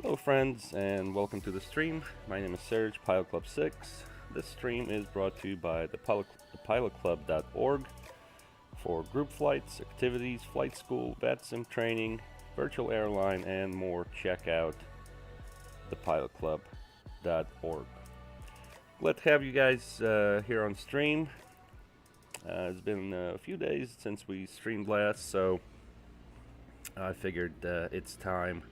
Hello friends, and welcome to the stream. My name is Serge, Pilot Club 6. This stream is brought to you by thepilotclub.org for group flights, activities, flight school, VATSIM training, virtual airline, and more. Check out thepilotclub.org. Glad to have you guys here on stream. It's been a few days since we streamed last, so I figured it's time.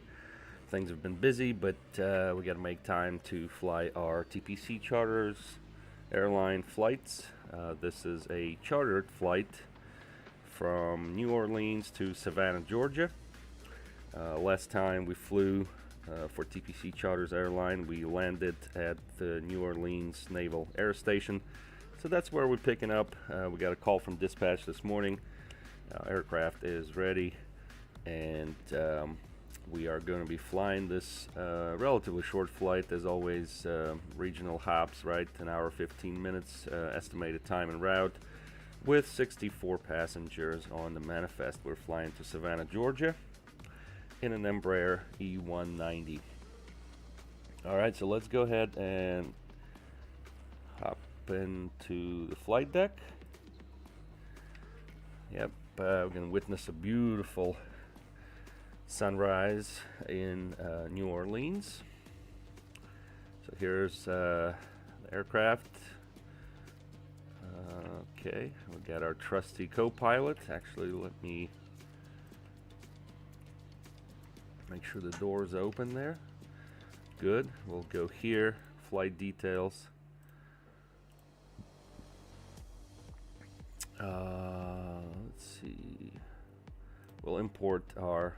Things have been busy, but we got to make time to fly our TPC charters, airline flights. This is a chartered flight from New Orleans to Savannah, Georgia. Last time we flew for TPC Charters Airline, we landed at the New Orleans Naval Air Station. So that's where we're picking up. We got a call from dispatch this morning. Aircraft is ready, and we are going to be flying this relatively short flight. As always, regional hops, right? An hour 15 minutes estimated time en route with 64 passengers on the manifest. We're flying to Savannah, Georgia in an Embraer E190. Alright, so let's go ahead and hop into the flight deck. Yep, we're going to witness a beautiful sunrise in New Orleans. So here's the aircraft. Okay, we got our trusty co-pilot. Actually, let me make sure the door's open there. Good. We'll go here, flight details. Let's see. We'll import our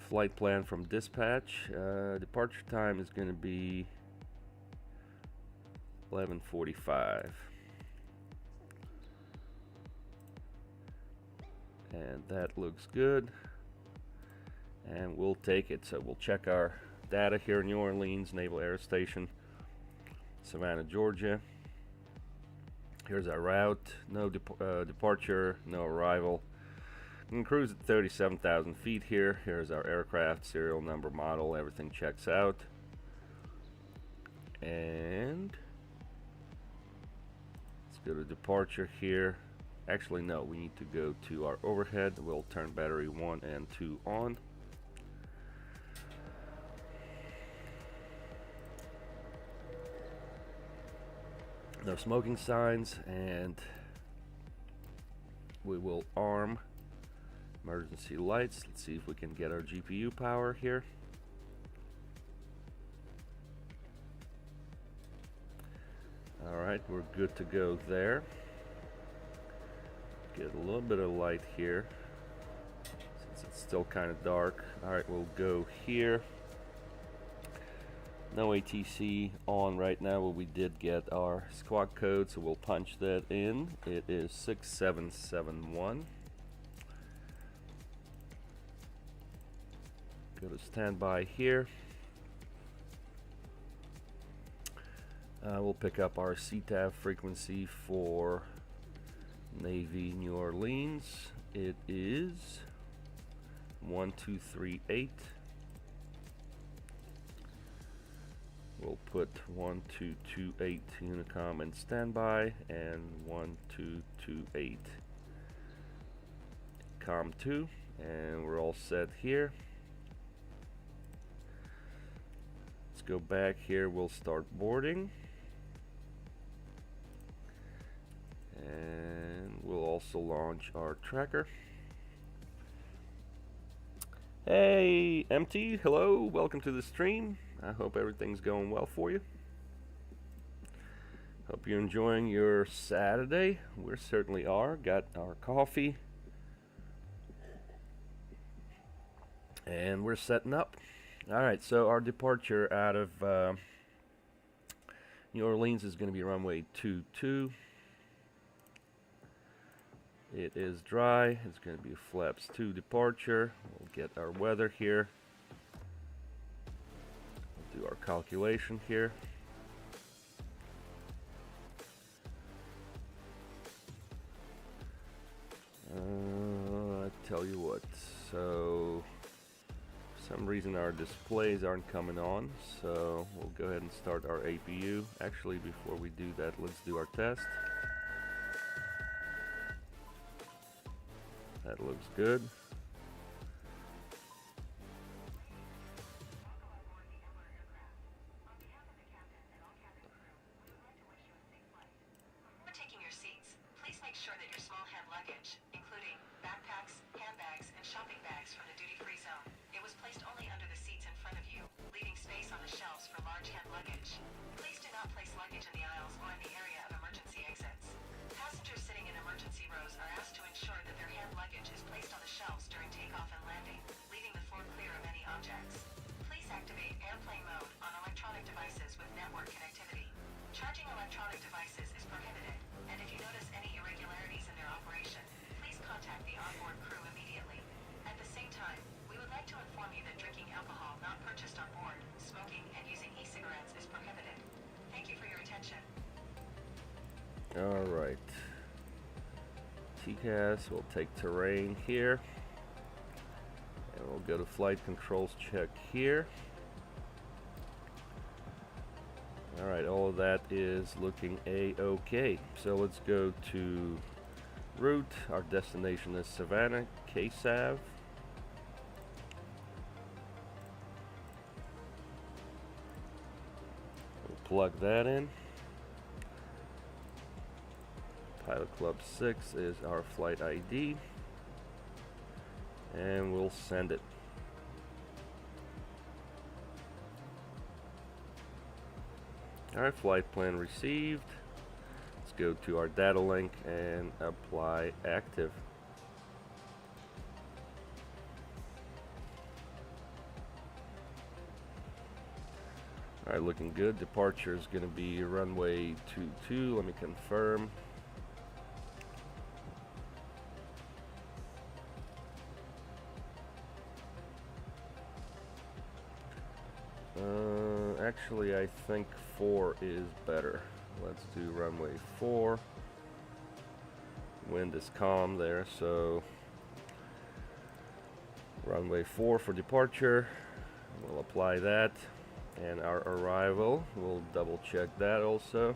flight plan from dispatch. Departure time is going to be 11:45, and that looks good, and we'll take it. So we'll check our data here in New Orleans Naval Air Station, Savannah, Georgia. Here's our route. No departure, no arrival. We can cruise at 37,000 feet here. Here's our aircraft, serial number, model, everything checks out. And let's go to departure here. Actually, no, we need to go to our overhead. We'll turn battery 1 and 2 on. No smoking signs, and we will arm emergency lights. Let's see if we can get our GPU power here. Alright, we're good to go there. Get a little bit of light here since it's still kind of dark. Alright, we'll go here. No ATC on right now, but we did get our squawk code, so we'll punch that in. It is 6771. Go to standby here. We'll pick up our CTAV frequency for Navy New Orleans. It is 1238. We'll put 1228 Unicom in standby and 1228 COM2, and we're all set here. Let's go back here. We'll start boarding, and we'll also launch our tracker. Hey, MT, hello, welcome to the stream. I hope everything's going well for you. Hope you're enjoying your Saturday. We certainly are. Got our coffee, and we're setting up. Alright, so our departure out of New Orleans is going to be runway 22. It is dry. It's going to be a flaps 2 departure. We'll get our weather here. We'll do our calculation here. I tell you what, so some reason our displays aren't coming on, so we'll go ahead and start our APU. Actually, before we do that, let's do our test. That looks good. Taking your seats, please make sure that your small hand luggage, including backpacks, handbags, and shopping bags from the duty-free zone, it was placed only under the seats in front of you, leaving space on the shelves for large hand luggage. Please do not place luggage in the aisles or in the area of emergency exits. Passengers sitting in emergency rows are asked to ensure that their hand luggage is placed on the shelves during takeoff and landing, leaving the floor clear of any objects. Please activate airplane mode on electronic devices with network connectivity. Charging electronic devices is prohibited, and if you notice any irregularities in their operation, please contact the onboard crew immediately. At the same time, we would like to inform you that drinking alcohol not purchased on board, smoking, and using e-cigarettes is prohibited. Thank you for your attention. Alright. TCAS, we'll take terrain here. And we'll go to flight controls check here. Alright, all of that is looking a-okay. So let's go to route. Our destination is Savannah, KSAV. We'll plug that in. Pilot Club 6 is our flight ID. And we'll send it. Alright, flight plan received. Let's go to our data link and apply active. Alright, looking good. Departure is going to be runway 22. Let me confirm. Actually, I think 4 is better. Let's do runway 4. Wind is calm there, so runway 4 for departure. We'll apply that. And our arrival, we'll double check that also.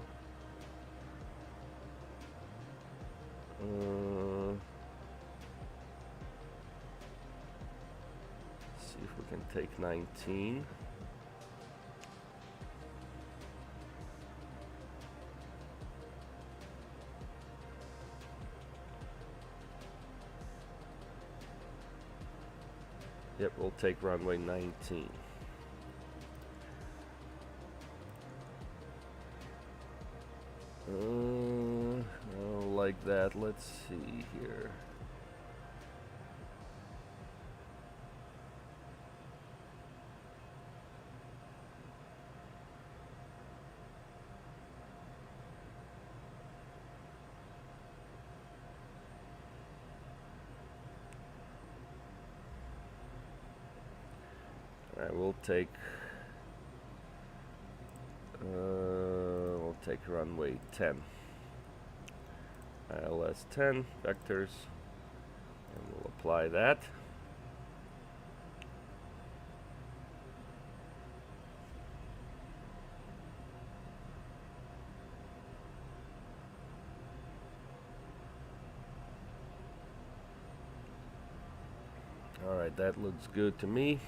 See if we can take 19. Yep, we'll take runway 19. Like that. Let's see here. Alright, we'll take runway 10. ILS 10 vectors, and we'll apply that. Alright, that looks good to me.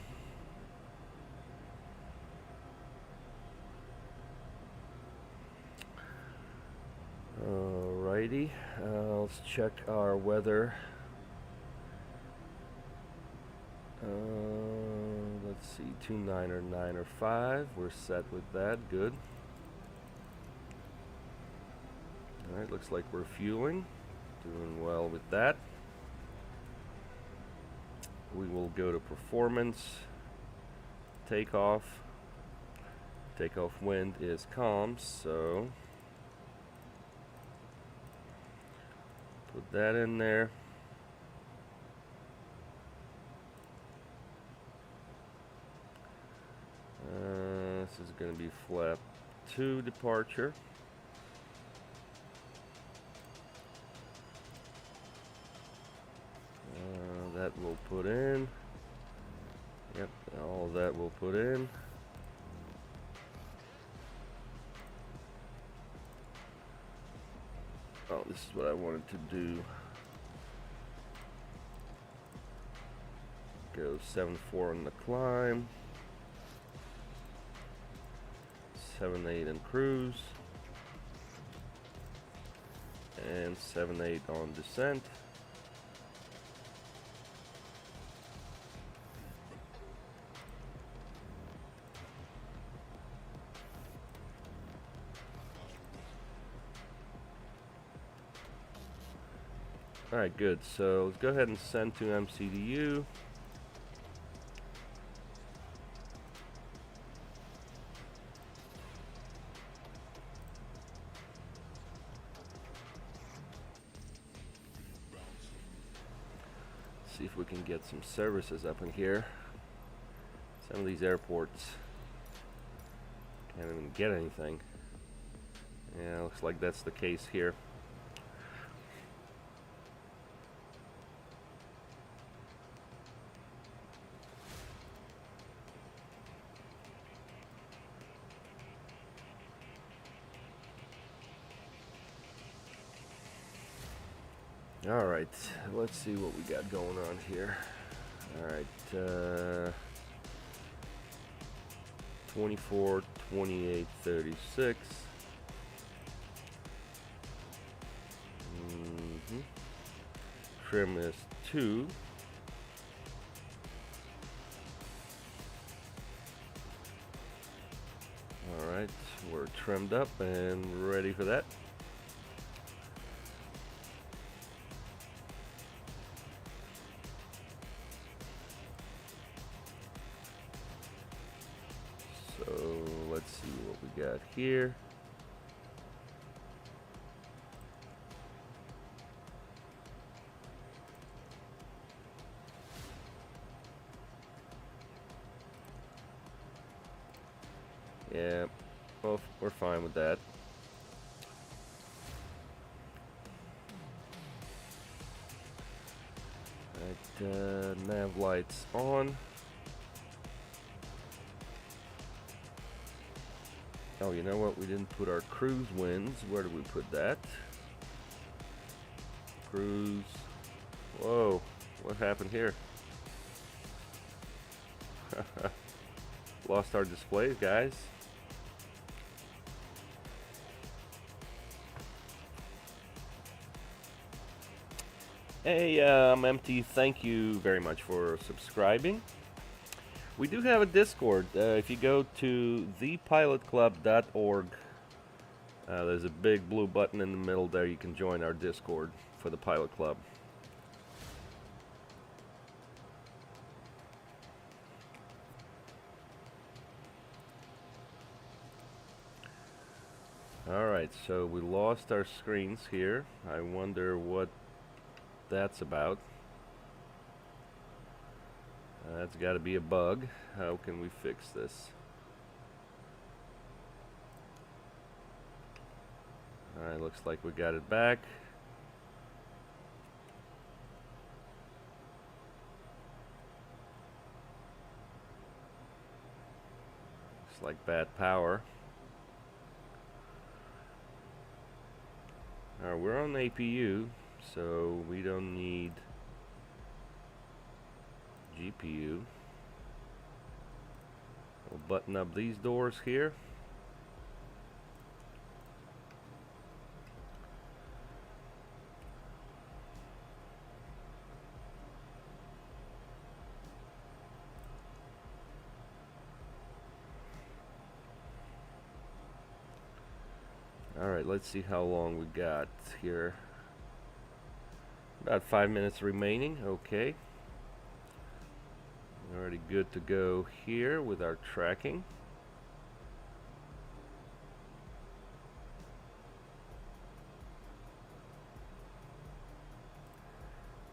Alrighty, let's check our weather. Let's see, 29 or 9 or 5. We're set with that. Good. Alright, looks like we're fueling. Doing well with that. We will go to performance. Takeoff. Takeoff wind is calm, so put that in there. This is going to be flap 2 departure. That we'll put in. Yep, all of that we'll put in. Oh, this is what I wanted to do. Go 7.4 on the climb, 7.8 in cruise, and 7.8 on descent. Alright, good. So let's go ahead and send to MCDU. See if we can get some services up in here. Some of these airports can't even get anything. Yeah, looks like that's the case here. Alright, let's see what we got going on here. Alright, 24, 28, 36. Trim is 2. Alright, we're trimmed up and ready for that. So let's see what we got here. Yeah, well, we're fine with that. Alright, nav lights on. Oh, you know what? We didn't put our cruise winds. Where did we put that? Cruise. Whoa, what happened here? Lost our displays, guys. Hey, Empty, thank you very much for subscribing. We do have a Discord. If you go to thepilotclub.org, there's a big blue button in the middle there. You can join our Discord for the Pilot Club. Alright, so we lost our screens here. I wonder what that's about. That's got to be a bug. How can we fix this? Alright, looks like we got it back. Looks like bad power. Alright, we're on APU, so we don't need GPU. We'll button up these doors here. Alright, let's see how long we got here. About 5 minutes remaining. Okay. Already good to go here with our tracking.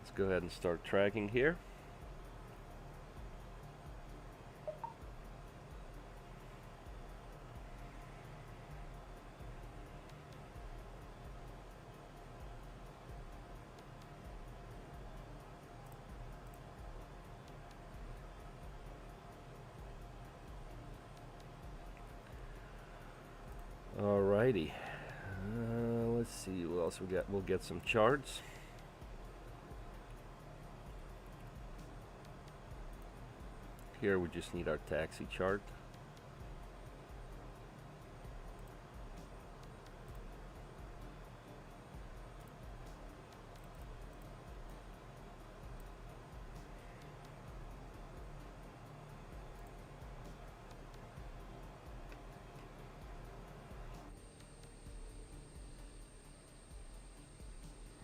Let's go ahead and start tracking here. Alrighty. Let's see what else we got. We'll get some charts. Here we just need our taxi chart.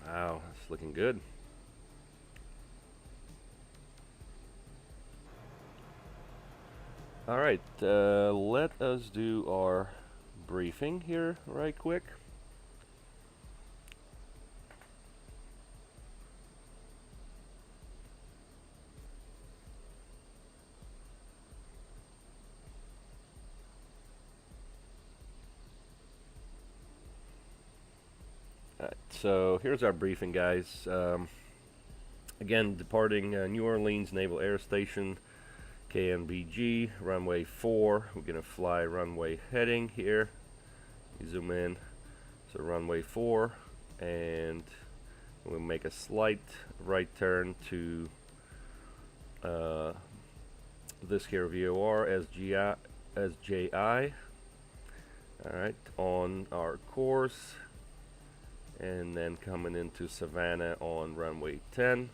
Wow, it's looking good. All right, let us do our briefing here right quick. All right, so here's our briefing, guys. Again, departing New Orleans Naval Air Station, KNBG, runway 4. We're going to fly runway heading here. You zoom in. So runway 4, and we'll make a slight right turn to this here VOR SJI. Alright, on our course, and then coming into Savannah on runway 10.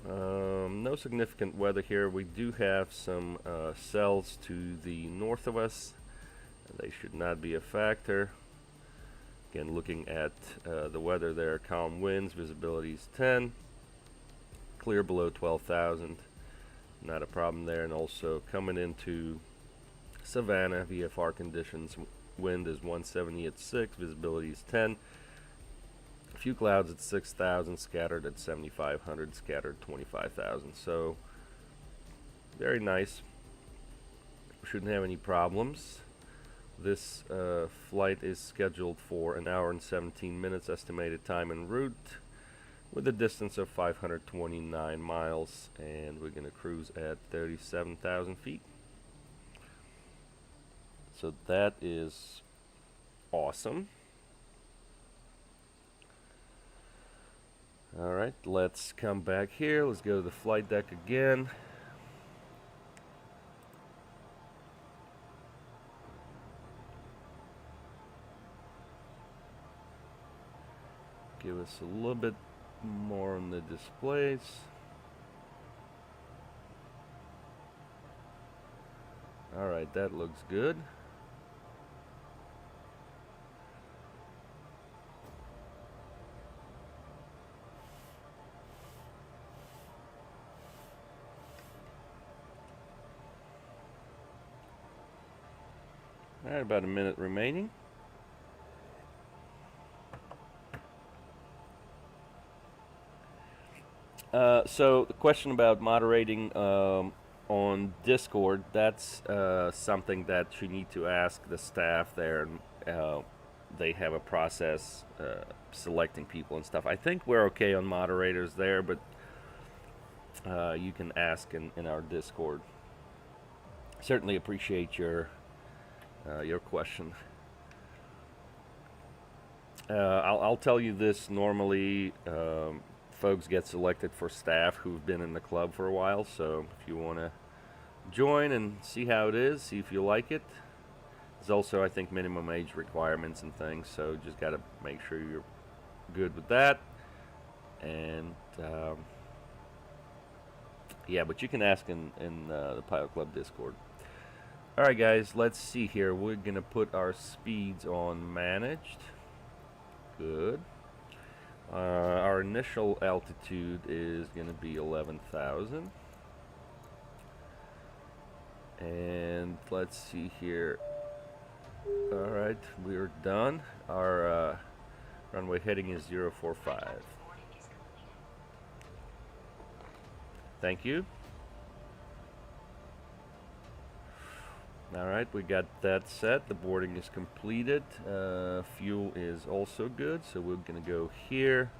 No significant weather here. We do have some cells to the north of us. They should not be a factor. Again, looking at the weather there, calm winds, visibility is 10. Clear below 12,000. Not a problem there. And also coming into Savannah, VFR conditions, wind is 170 at 6, visibility is 10. A few clouds at 6,000, scattered at 7,500, scattered 25,000. So very nice. Shouldn't have any problems. This flight is scheduled for 1 hour and 17 minutes estimated time en route, with a distance of 529 miles, and we're going to cruise at 37,000 feet. So that is awesome. Alright, let's come back here. Let's go to the flight deck again. Give us a little bit more on the displays. Alright, that looks good. Alright, about a minute remaining. So the question about moderating on Discord, that's something that you need to ask the staff there. They have a process selecting people and stuff. I think we're okay on moderators there, but you can ask in our Discord. Certainly appreciate your question. I'll tell you this, normally folks get selected for staff who've been in the club for a while, so if you want to join and see how it is, see if you like it. There's also, I think, minimum age requirements and things, so just got to make sure you're good with that. And yeah, but you can ask in the Pilot Club Discord. Alright guys, let's see here. We're going to put our speeds on managed. Good. Our initial altitude is going to be 11,000. And let's see here. Alright, we're done. Our runway heading is 045. Thank you. Alright, we got that set. The boarding is completed. Fuel is also good, so we're going to go here.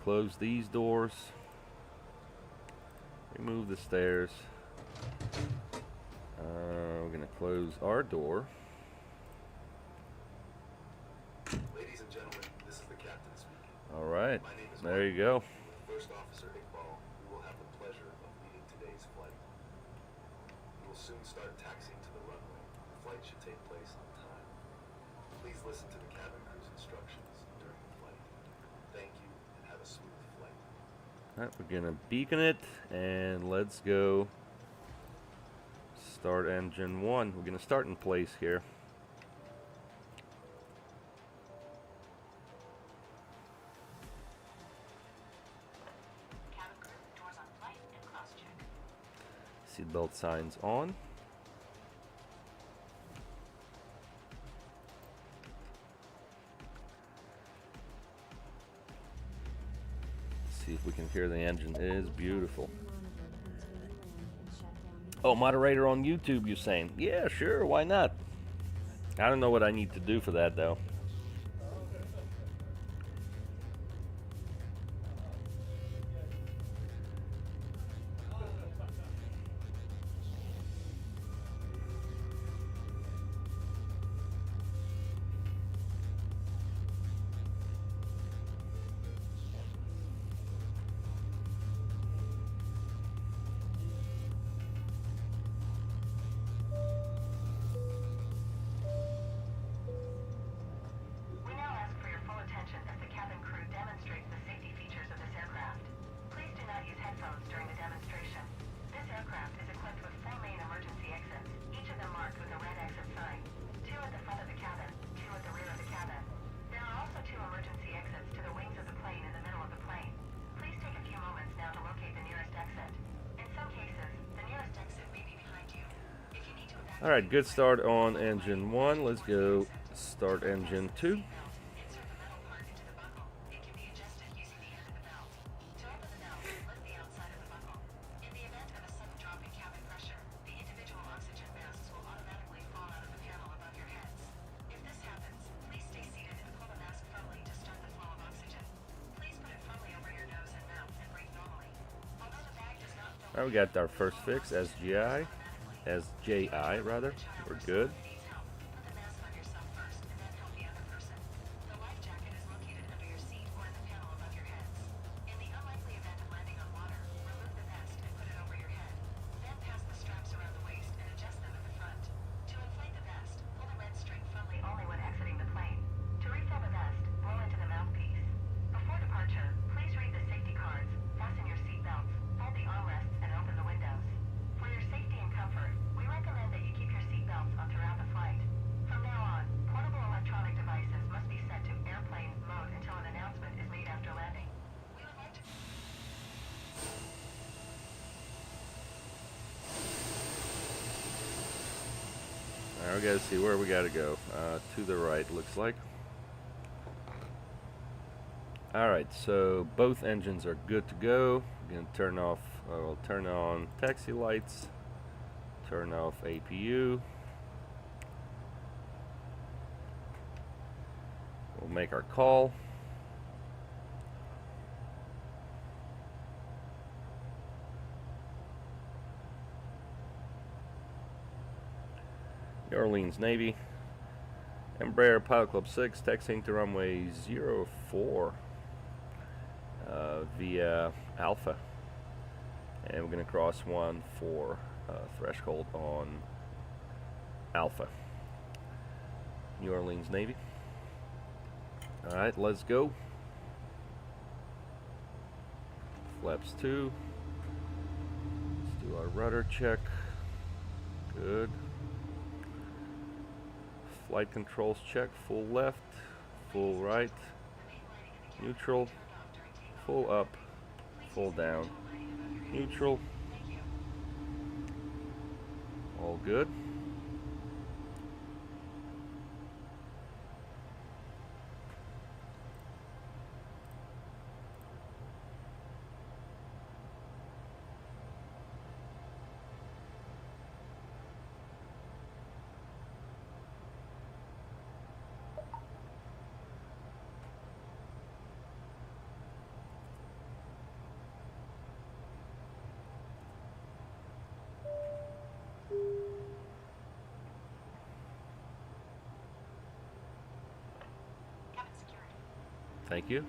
Close these doors. Remove the stairs. we're going to close our door. Ladies and gentlemen, this is the captain speaking. All right, My name is there you go. With First Officer Iqbal, we will have the pleasure of leading today's flight. We will soon start taxiing to the runway. The flight should take place on time. Please listen to the cabin crew's instructions during the flight. Thank you, and have a smooth flight. All right, we're going to beacon it, and let's go start engine 1. We're going to start in place here. Cabin crew, doors on flight and cross-check. Seatbelt signs on. See if we can hear the engine. It is beautiful. Oh, moderator on YouTube, you're saying? Yeah, sure, why not? I don't know what I need to do for that, though. We now ask for your full attention as the cabin crew demonstrates the safety features of this aircraft. Please do not use headphones during the demonstration. This aircraft is equipped with 4 main emergency exits, each of them marked with a red exit sign. 2 at the front of the cabin, 2 at the rear of the cabin. There are also 2 emergency exits to the wings of the plane in the middle of the plane. Please take a few moments now to locate the nearest exit. In some cases, the nearest exit may be behind you. If you need to evacuate, All right, good start on engine 1. Let's go start engine 2. insert the metal part into the buckle. It can be adjusted using the end of the belt. To open the belt, lift the outside of the buckle. In the event of a sudden drop in cabin pressure, the individual oxygen masks will automatically fall out of the panel above your heads. If this happens, please stay seated and pull the mask firmly to start the flow of oxygen. Please put it firmly over your nose and mouth and breathe normally. Although the bag does not fill All right, we got our first fix, SGI. SJI, rather. We're good. needs help, put the mask on yourself first and then help the other person. The life jacket is located under your seat or in the panel above your heads. In the unlikely event of landing on water, remove the vest and put it over your head. Then pass the straps around the waist and adjust them at the front. To inflate the vest, pull the red string firmly only when exiting the plane. To refill the vest, blow into the mouthpiece. Before departure, please read the safety cards, fasten your seat belts, fold the armrests, and open the windows. For your safety and comfort, we recommend that you keep your seat belts on throughout the flight. From now on, portable electronic devices must be set to airplane mode until an announcement is made after landing. We would like to... All right, we got to see where we got to go. To the right, looks like. All right, so both engines are good to go. We're going to turn off, we'll turn on taxi lights, turn off APU. We'll make our call. New Orleans Navy. Embraer Pilot Club 6, taxiing to runway 04 via Alpha. And we're going to cross 1 for threshold on Alpha. New Orleans Navy. Alright, let's go. Flaps 2. Let's do our rudder check. Good. Flight controls check. Full left, full right, neutral, full up, full down, neutral. All good. Thank you.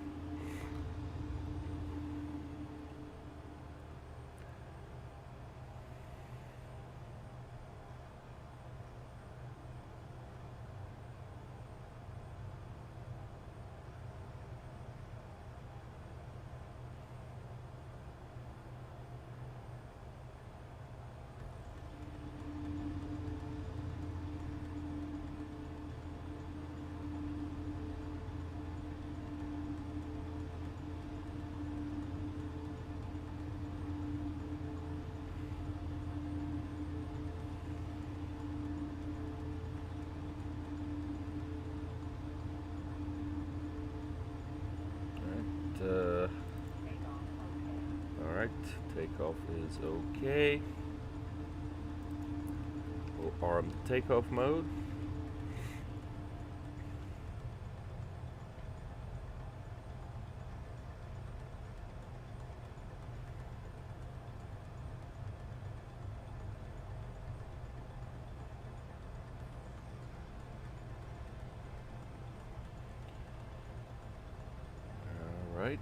Alright, takeoff is okay. We'll arm the takeoff mode. Alright.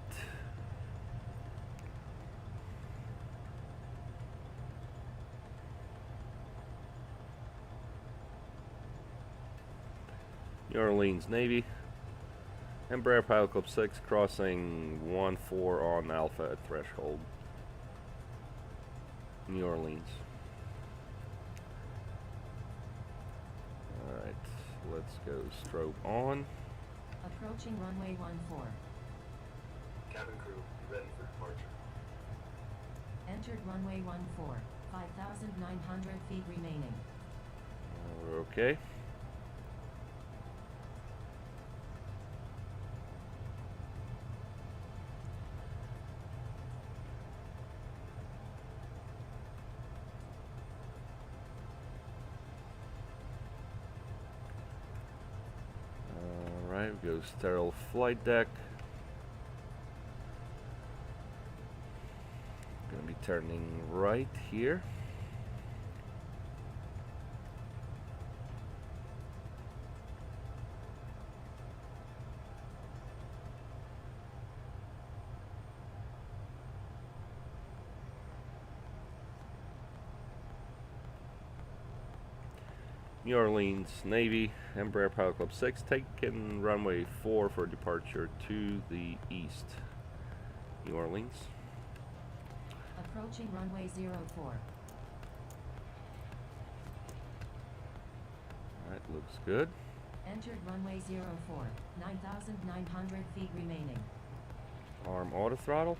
New Orleans Navy. Embraer Pilot Club 6 crossing 14 on Alpha at threshold. New Orleans. Alright, let's go strobe on. Approaching runway 14. Cabin crew, be ready for departure. Entered runway 14. 5,900 feet remaining. We're okay. Alright, we go sterile flight deck. Gonna be turning right here. New Orleans Navy, Embraer Pilot Club 6, taking runway 4 for departure to the east. New Orleans. Approaching runway 04. Alright, looks good. Entered runway 04. 9,900 feet remaining. Arm auto throttle.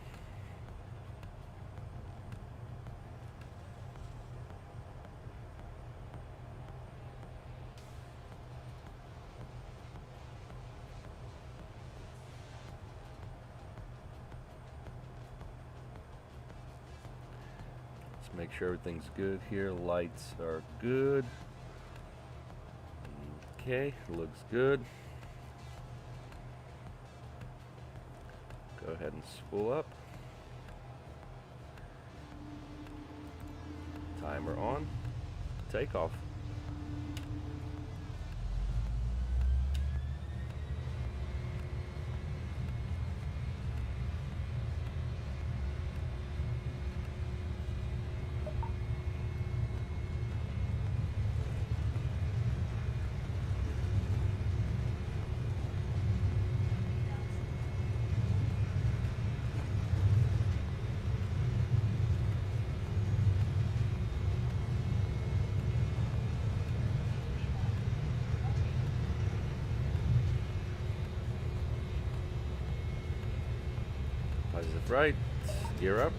Make sure everything's good here. Lights are good. Okay, looks good. Go ahead and spool up. Timer on. Takeoff. Positive right, gear up.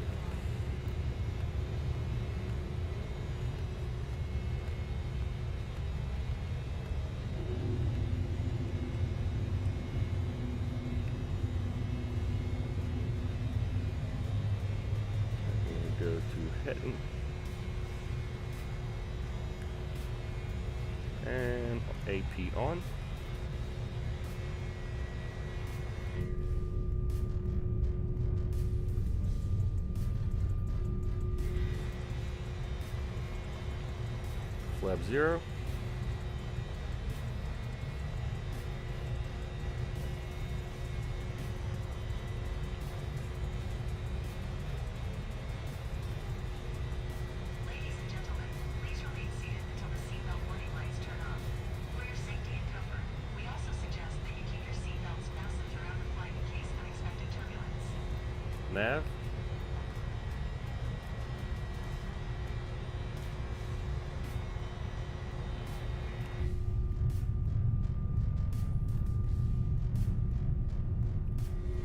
Go to heading. And AP on. Flap 0. nav.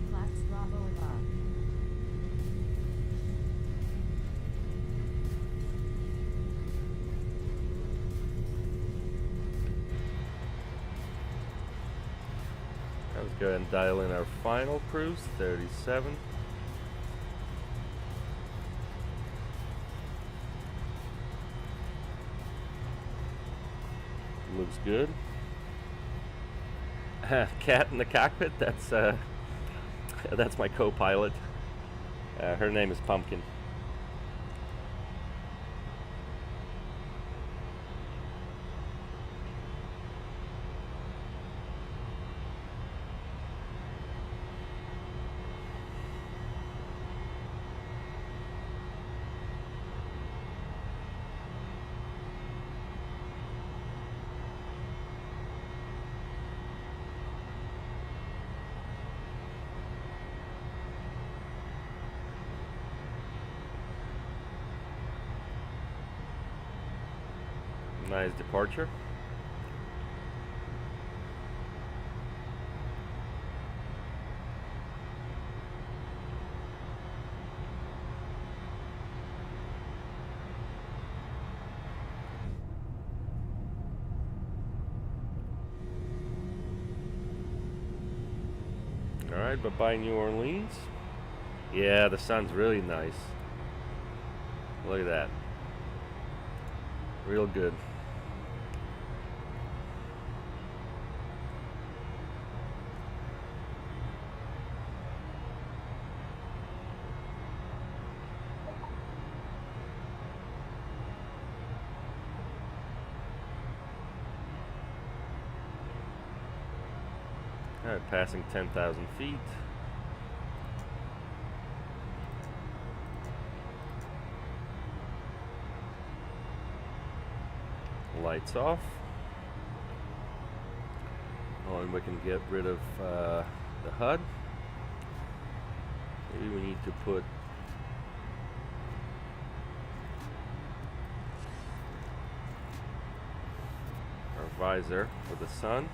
Flaps Bravo above. Let's go ahead and dial in our final cruise, 37. Looks good. Cat in the cockpit, that's my co-pilot. Her name is Pumpkin. Nice departure. All right, bye-bye New Orleans. Yeah, the sun's really nice. Look at that. Real good. All right, passing 10,000 feet. Lights off. Oh, and we can get rid of the HUD. Maybe we need to put our visor for the sun.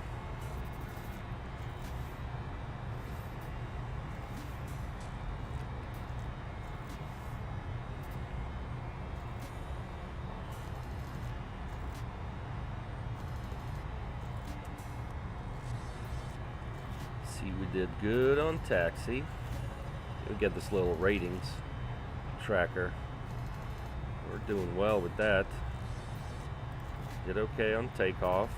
We did good on taxi. We'll get this little ratings tracker. We're doing well with that. Did okay on takeoff.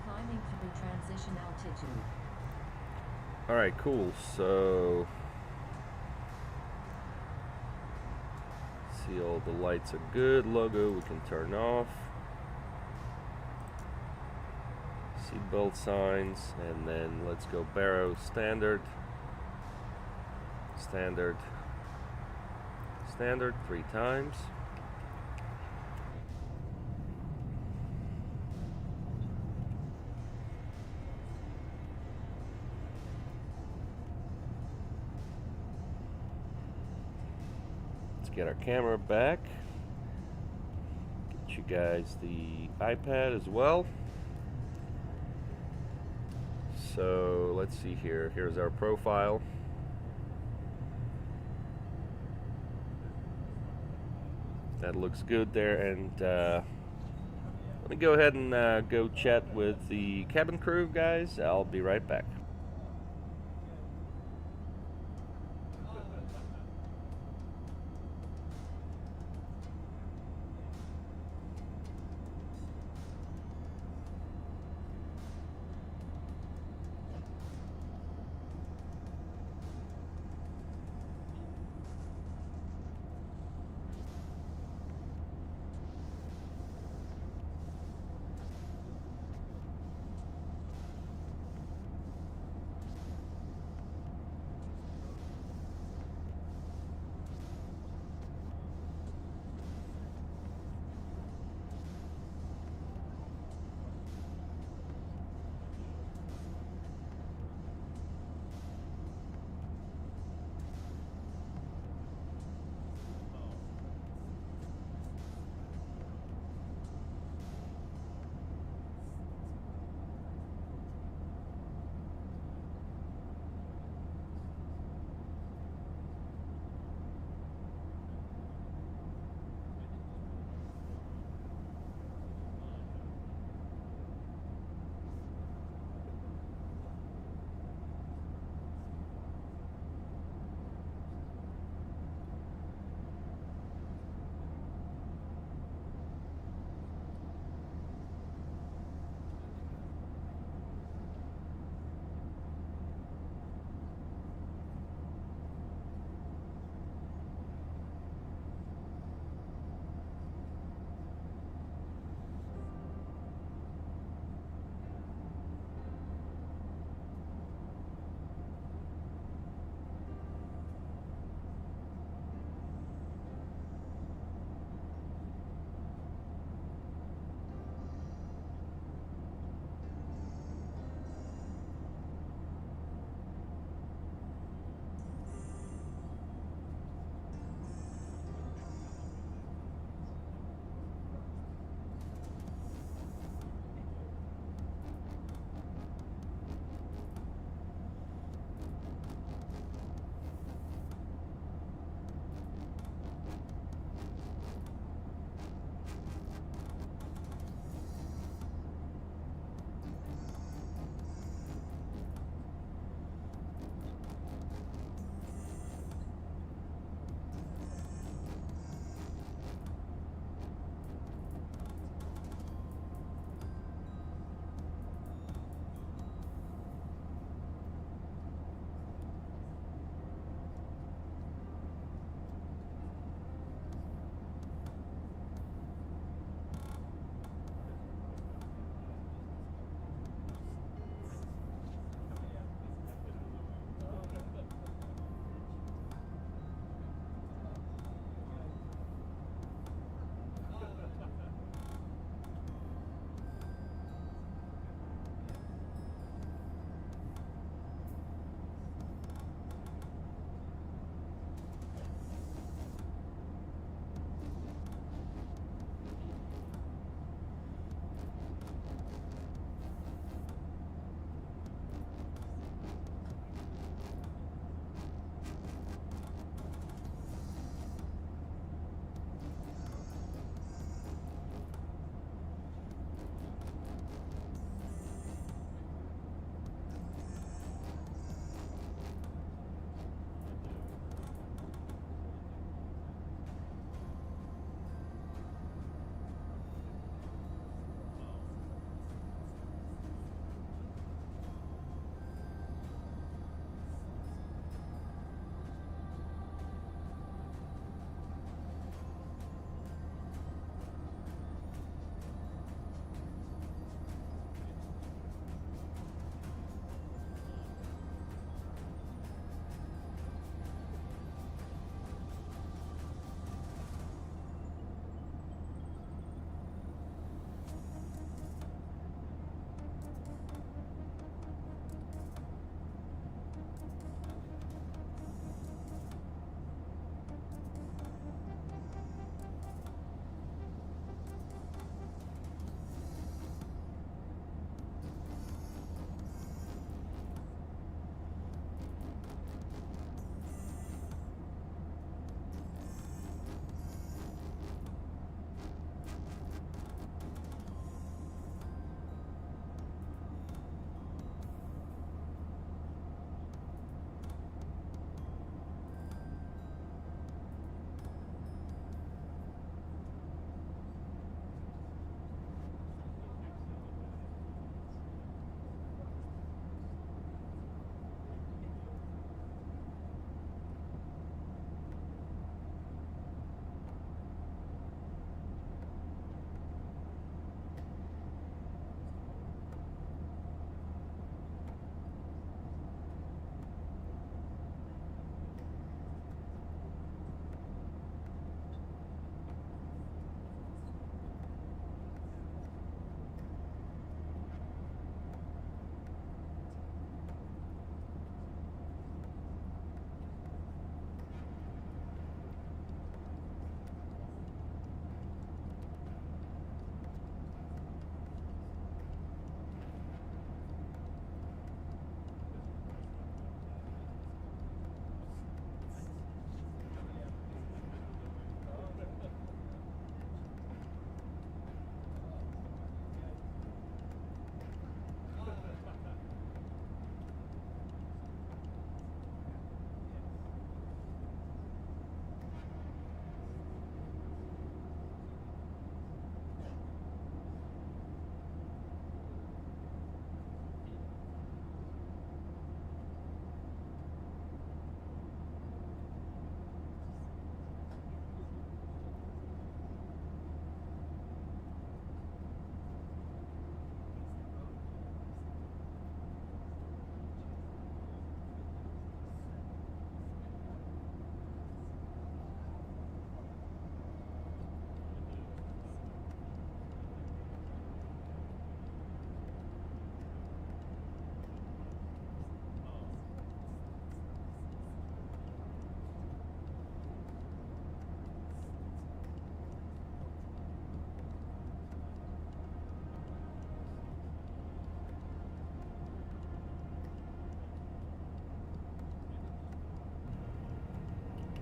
Climbing through transition altitude. Alright, cool. So, see, all the lights are good. Logo we can turn off. Seatbelt signs, and then let's go Barrow standard. Standard. Standard 3 times. Let's get our camera back. Get you guys the iPad as well. So let's see here. Here's our profile. That looks good there, and let me go ahead and go chat with the cabin crew, guys. I'll be right back.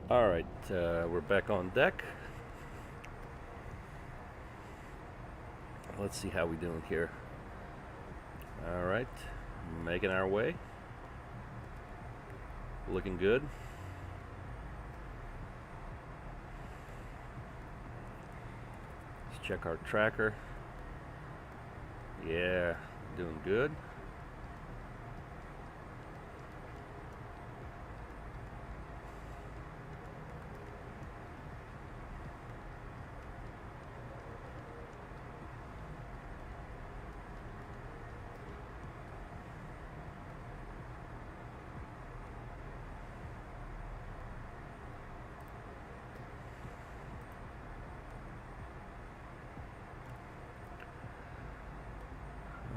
Alright, we're back on deck. Let's see how we doing here. Alright, making our way. Looking good. Let's check our tracker. Yeah, doing good.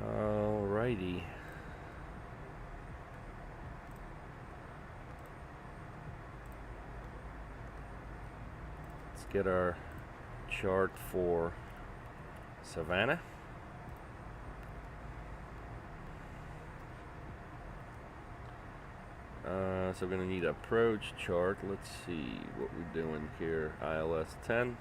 Alrighty. Let's get our chart for Savannah. So we're going to need an approach chart. Let's see what we're doing here. ILS 10.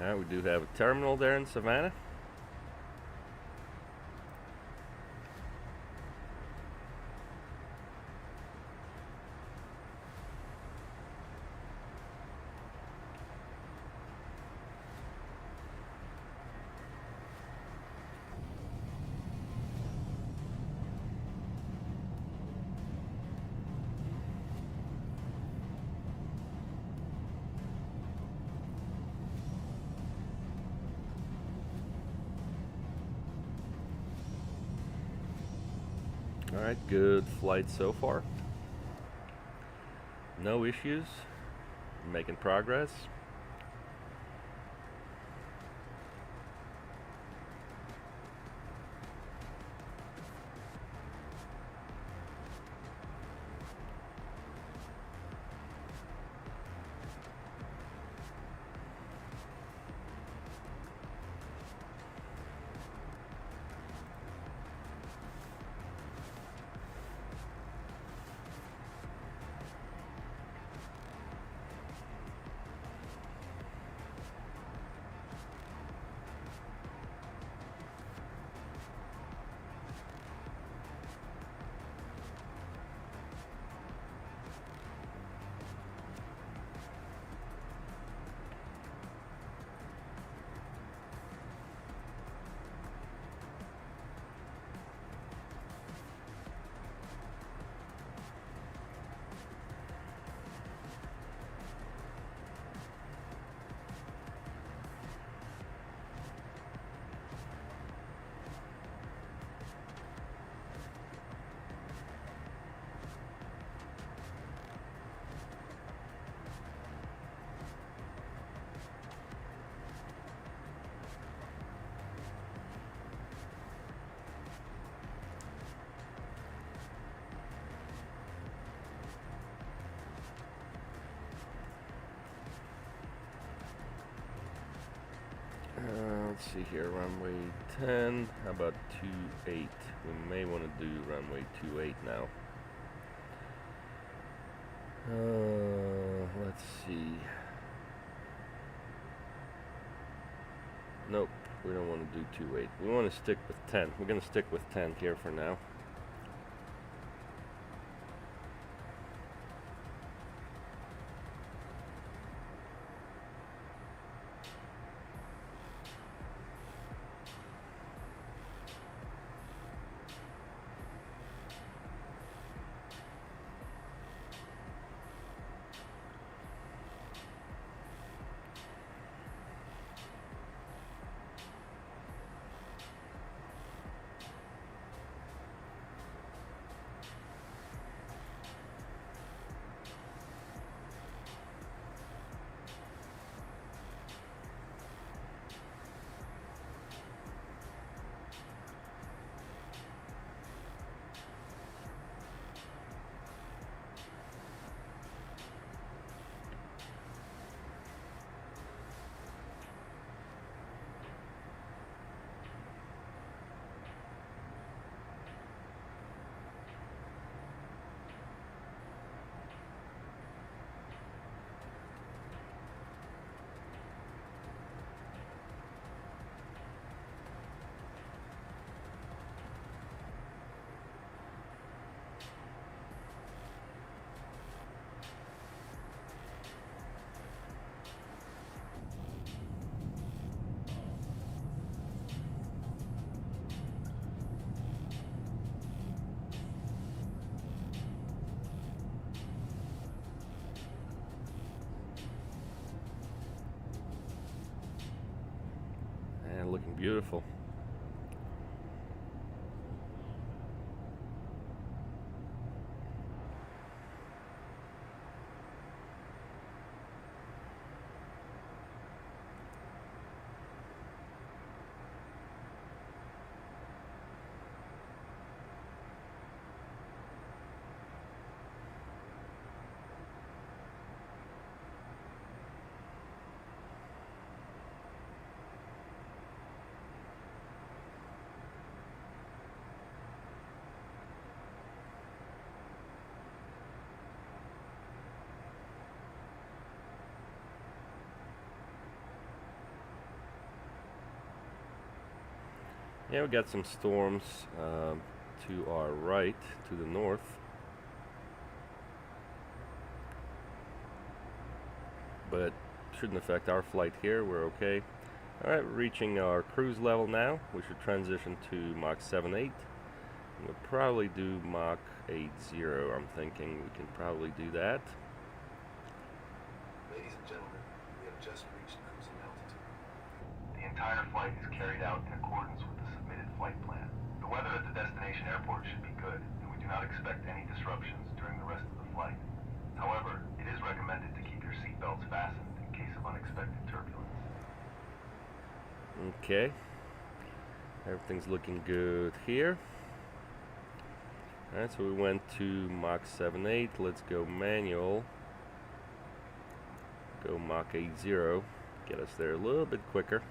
Alright, we do have a terminal there in Savannah. Alright, good flight so far. No issues. Making progress. Let's see here, runway 10, how about 28? We may want to do runway 28 now. Let's see. Nope, we don't want to do 28. We want to stick with 10. We're going to stick with 10 here for now. looking beautiful. Yeah, we got some storms to our right, to the north. But shouldn't affect our flight here, we're okay. Alright, we're reaching our cruise level now. We should transition to Mach 7.8. We'll probably do Mach 8.0, I'm thinking we can probably do that. Ladies and gentlemen, we have just reached cruising altitude. The entire flight is carried out in accordance with the submitted flight plan. The weather at the destination airport should be good, and we do not expect any disruptions during the rest of the flight. However, it is recommended to keep your seatbelts fastened in case of unexpected turbulence. Okay. Everything's looking good here. Alright, so we went to Mach 7.8. Let's go manual. Go Mach 8.0. Get us there a little bit quicker.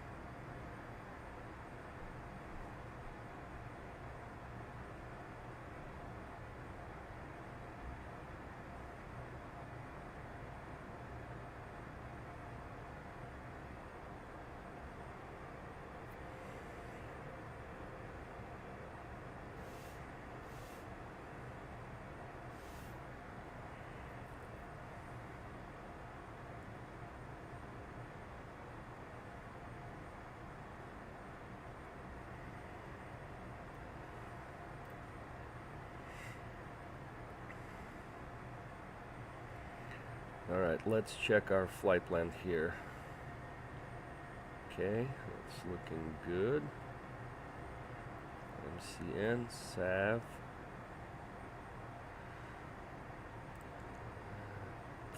Alright, let's check our flight plan here. Okay, that's looking good. MCN, SAV.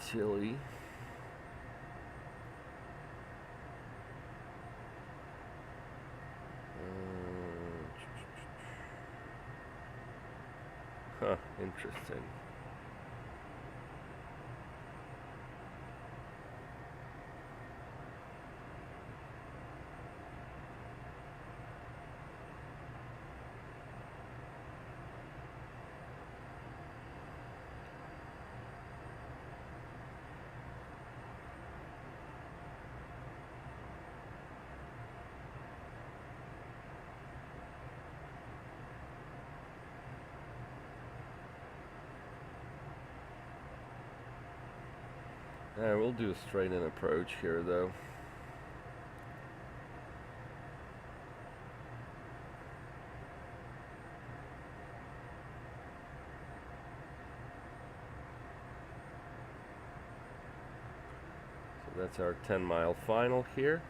Chile. Huh, interesting. We'll do a straight-in approach here, though. So that's our 10-mile final here.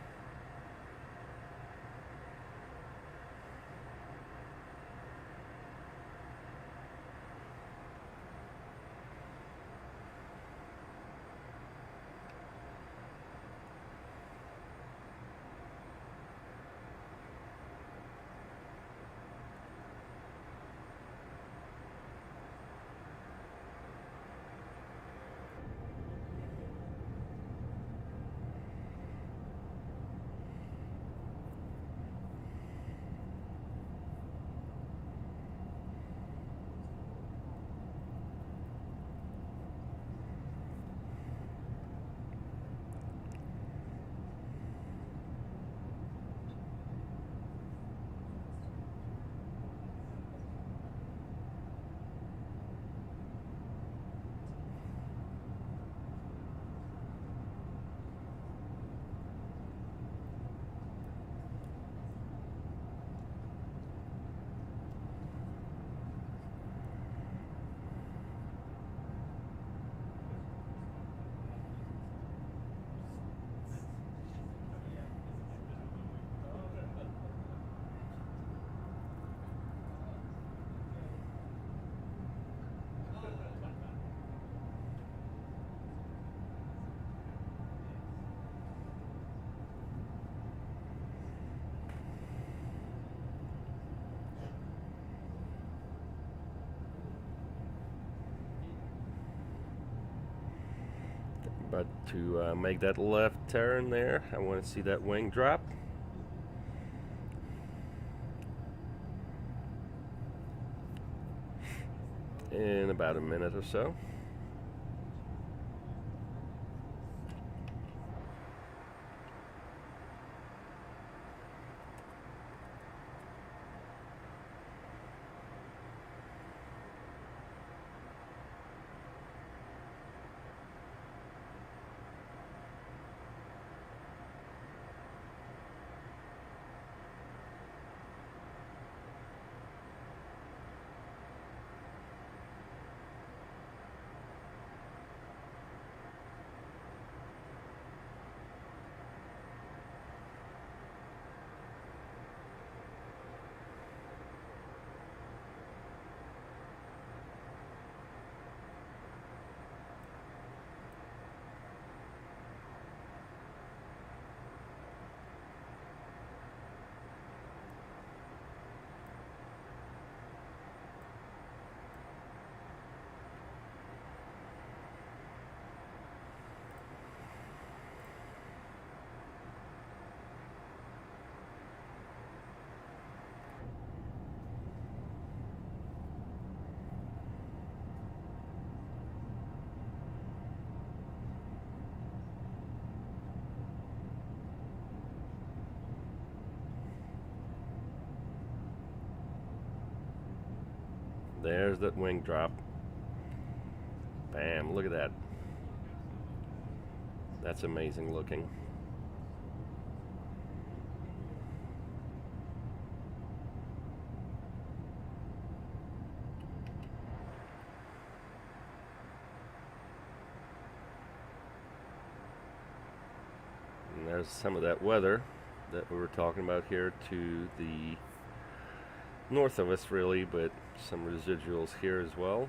Try to make that left turn there. I want to see that wing drop. In about a minute or so. There's that wing drop. Bam, look at that. That's amazing looking. And there's some of that weather that we were talking about here to the north of us, really, but some residuals here as well.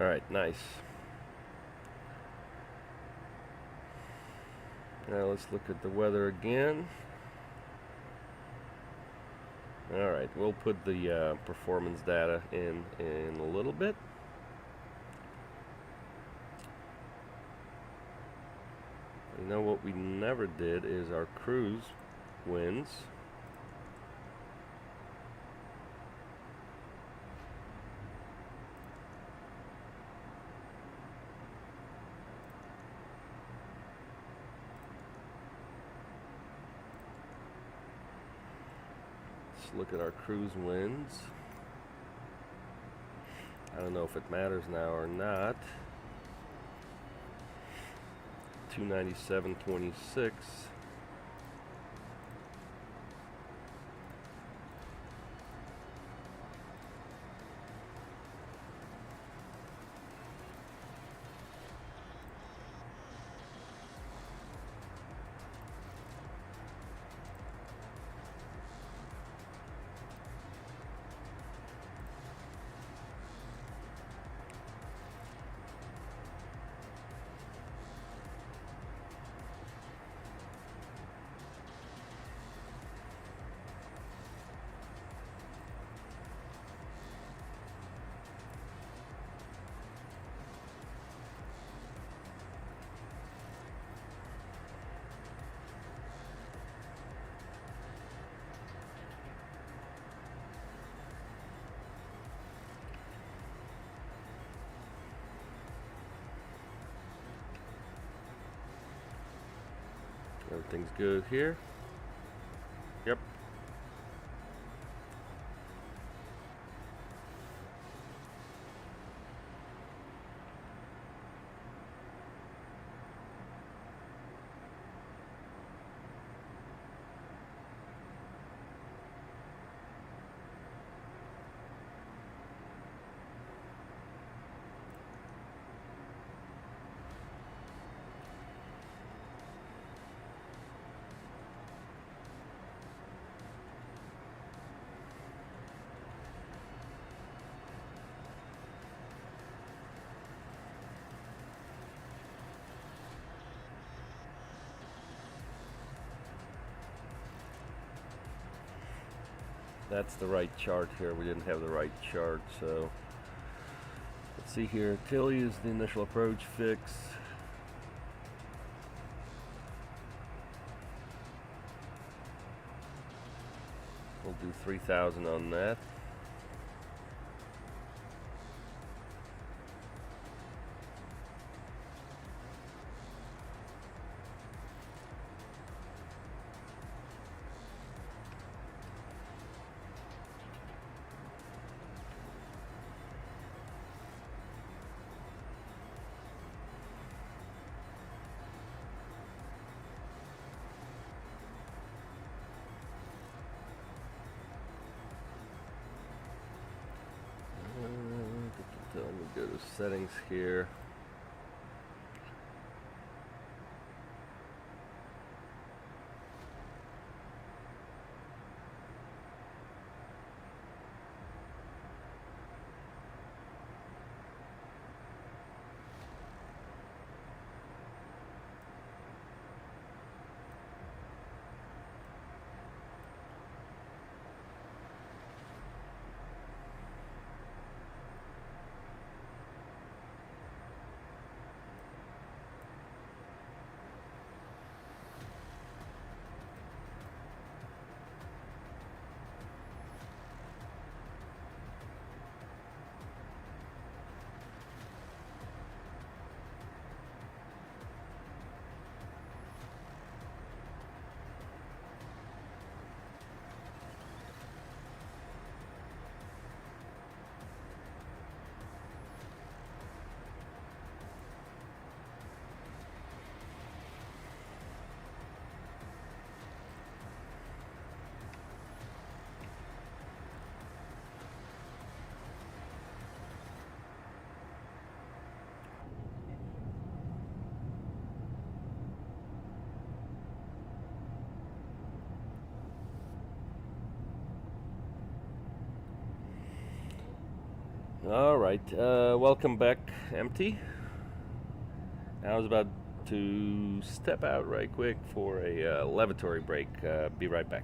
All right, nice. Now let's look at the weather again. All right, we'll put the performance data in a little bit. You know what we never did is our cruise winds. Look at our cruise winds. I don't know if it matters now or not. 297.26. Everything's good here. Yep. That's the right chart here. We didn't have the right chart, so let's see here. Tilly is the initial approach fix. We'll do 3,000 on that. Let me go to settings here. All right, welcome back, Empty. I was about to step out right quick for a lavatory break. Be right back.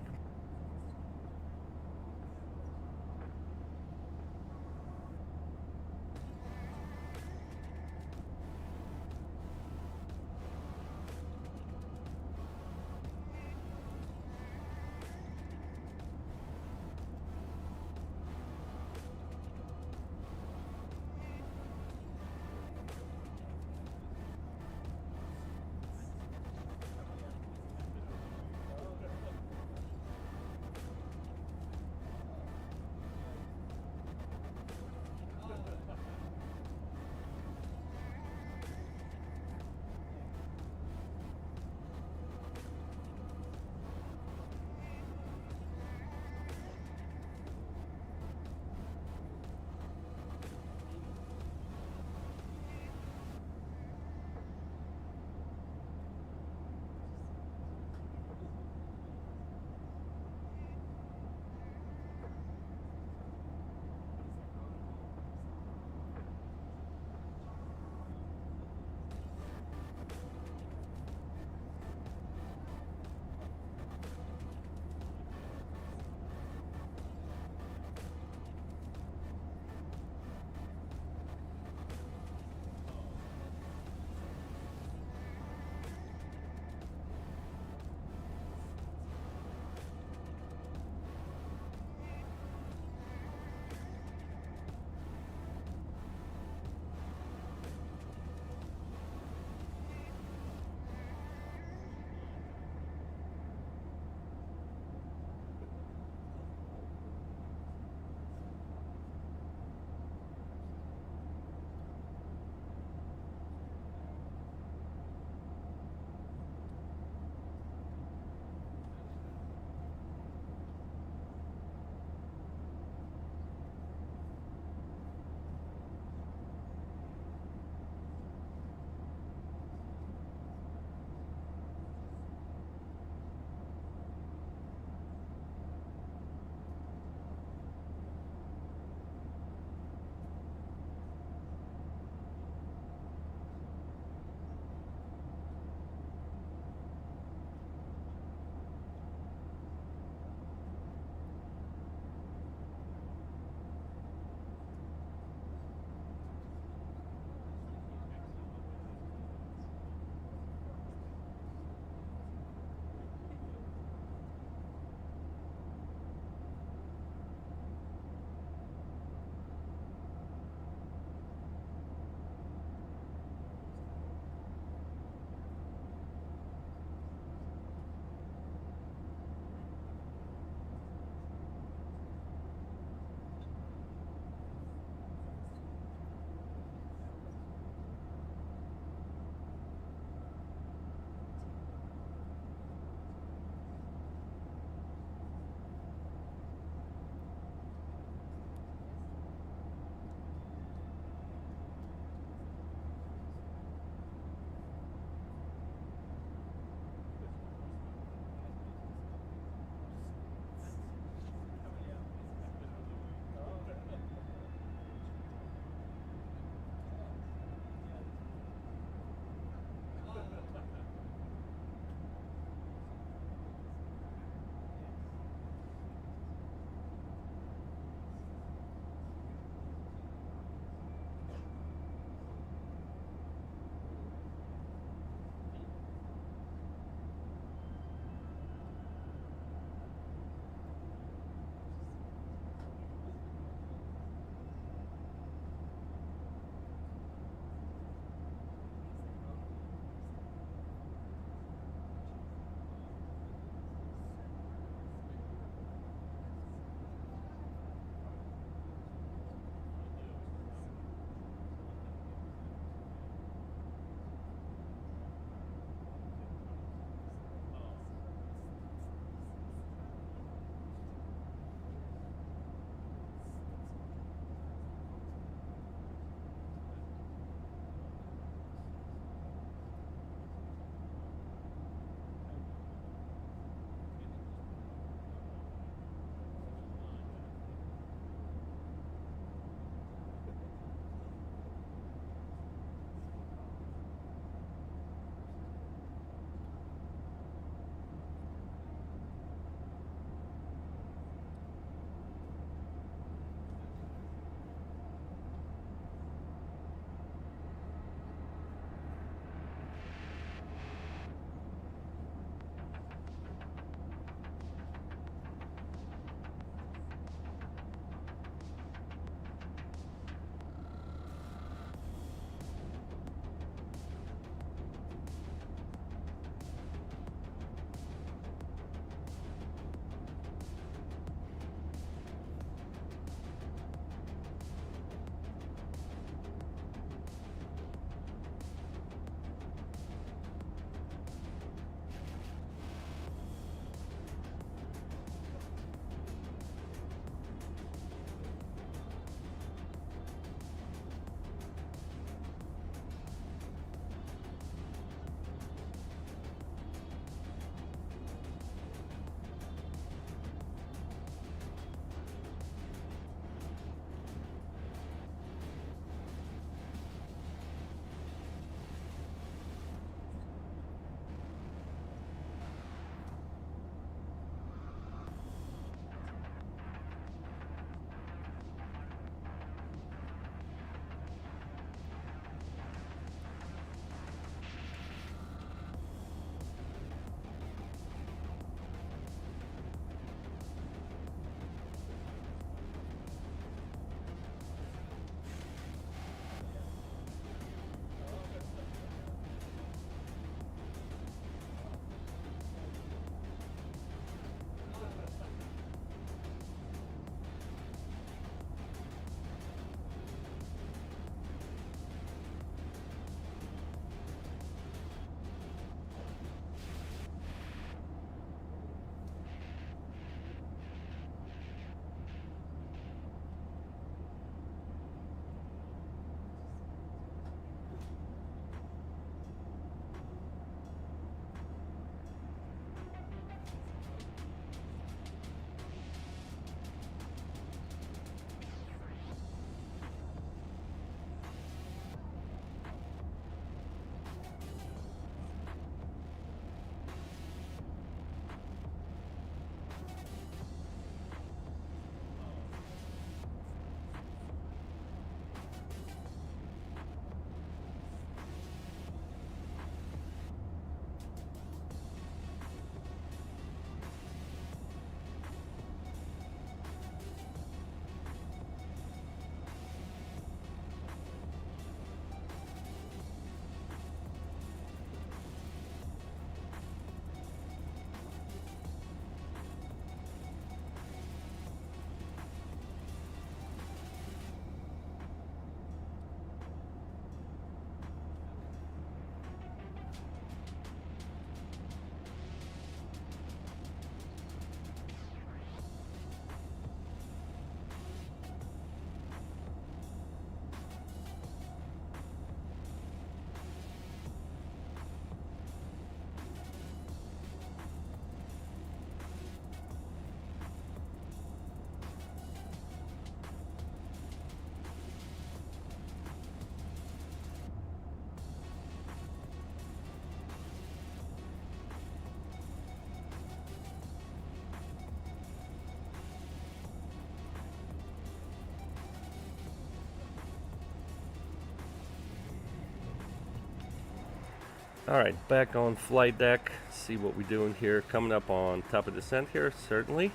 Alright, back on flight deck. See what we're doing here. Coming up on top of descent here, certainly.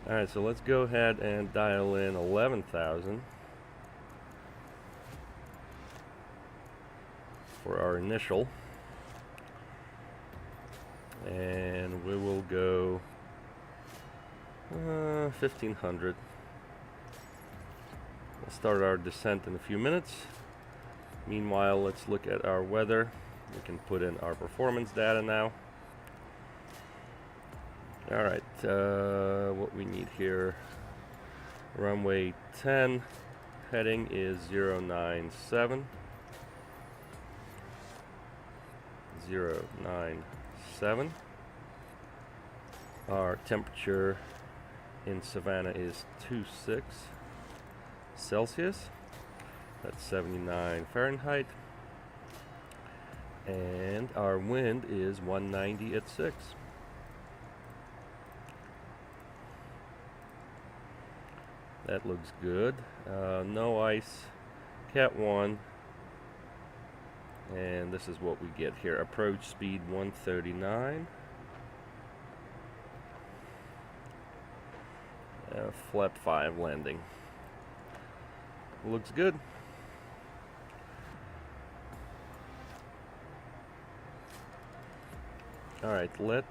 Alright, so let's go ahead and dial in 11,000 for our initial. And we will go 1,500. We'll start our descent in a few minutes. Meanwhile, let's look at our weather. We can put in our performance data now. Alright, what we need here, runway 10, heading is 097. 097. Our temperature in Savannah is 26 Celsius. That's 79 Fahrenheit. And our wind is 190 at 6. That looks good. No ice. Cat 1. And this is what we get here. Approach speed 139. Flap 5 landing. Looks good. Alright, let's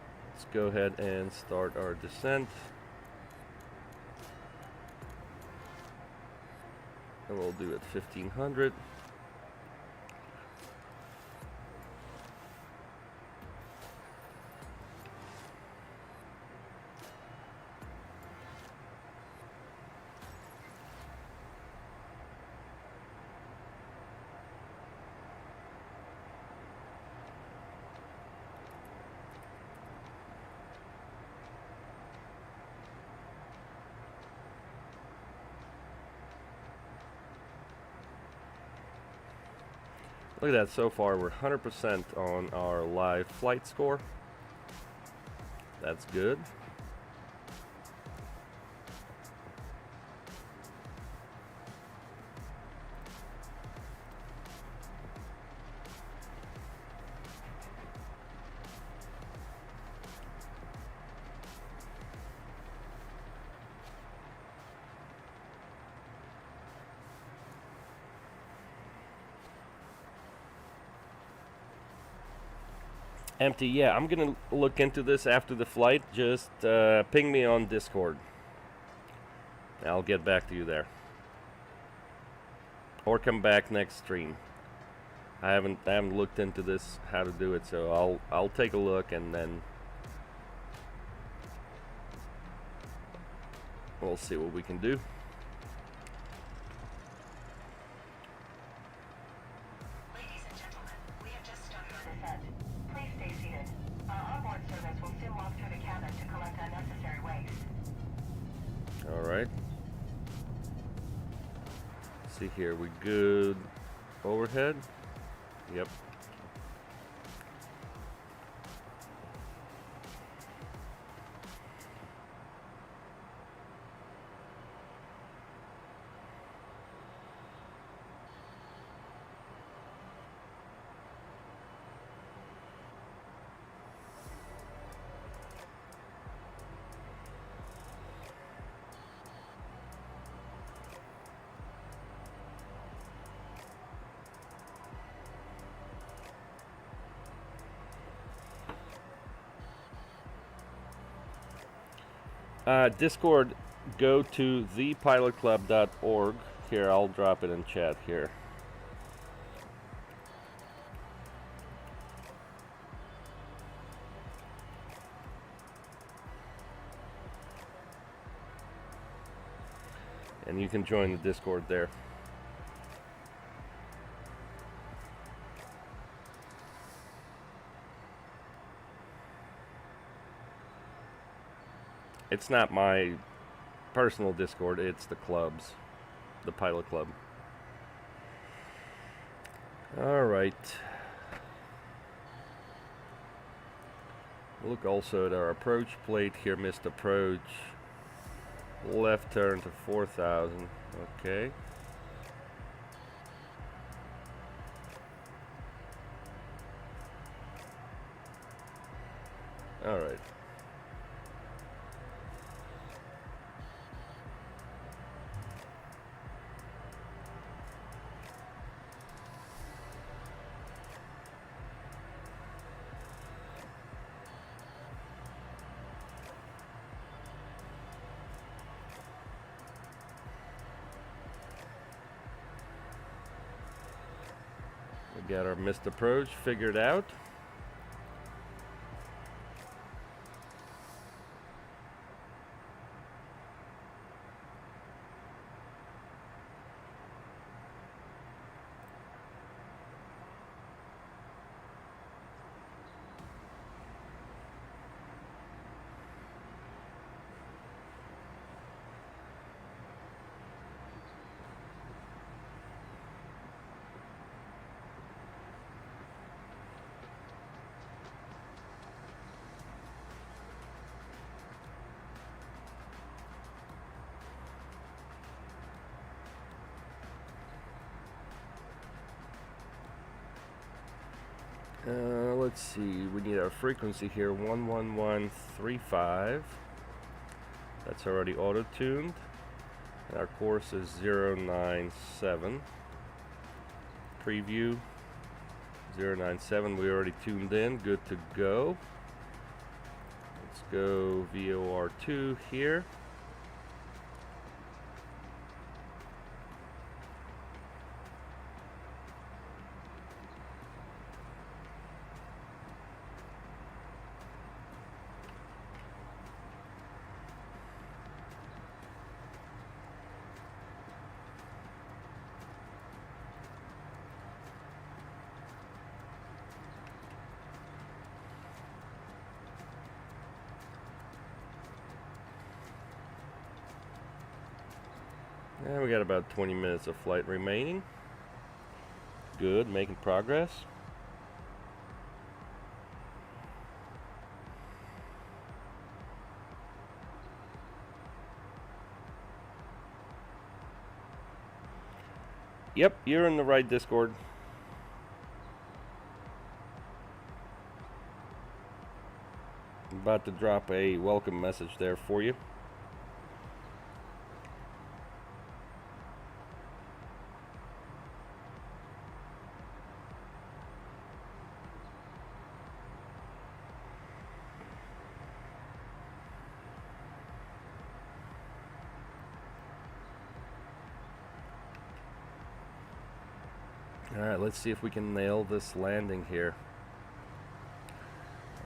go ahead and start our descent. And we'll do it 1,500. Look at that, so far we're 100% on our live flight score. That's good. Empty, yeah, I'm gonna look into this after the flight. Just ping me on Discord. I'll get back to you there. Or come back next stream. I haven't looked into this, how to do it, so I'll take a look and then we'll see what we can do. Alright. See here, we good overhead? Yep. Discord, go to thepilotclub.org. Here, I'll drop it in chat here. And you can join the Discord there. It's not my personal Discord, it's the club's, the Pilot Club. Alright. Look also at our approach plate here, missed approach. Left turn to 4,000, okay. got our missed approach figured out. Let's see, we need our frequency here, 11135. That's already auto-tuned. And our course is 097. Preview 097, we already tuned in, good to go. Let's go VOR2 here. And we got about 20 minutes of flight remaining. Good, making progress. Yep, you're in the right Discord. I'm about to drop a welcome message there for you. Alright, let's see if we can nail this landing here.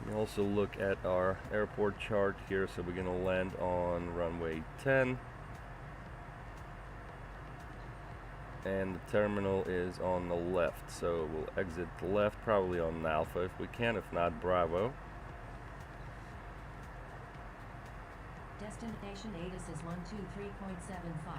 And also look at our airport chart here. So we're going to land on runway 10. And the terminal is on the left. So we'll exit the left, probably on Alpha if we can, if not Bravo. Destination ATIS is 123.75.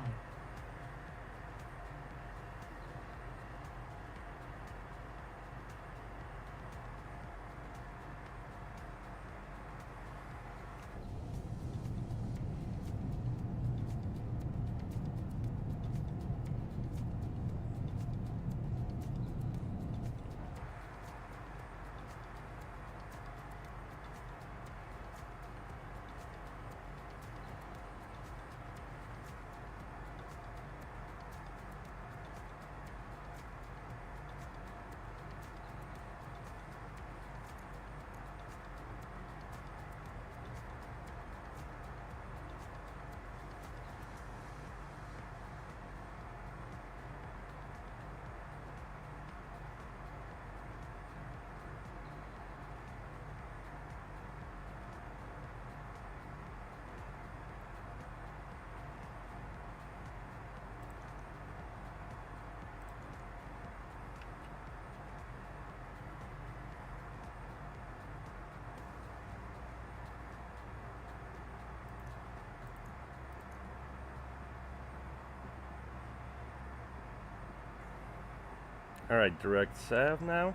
Alright, direct SAV now.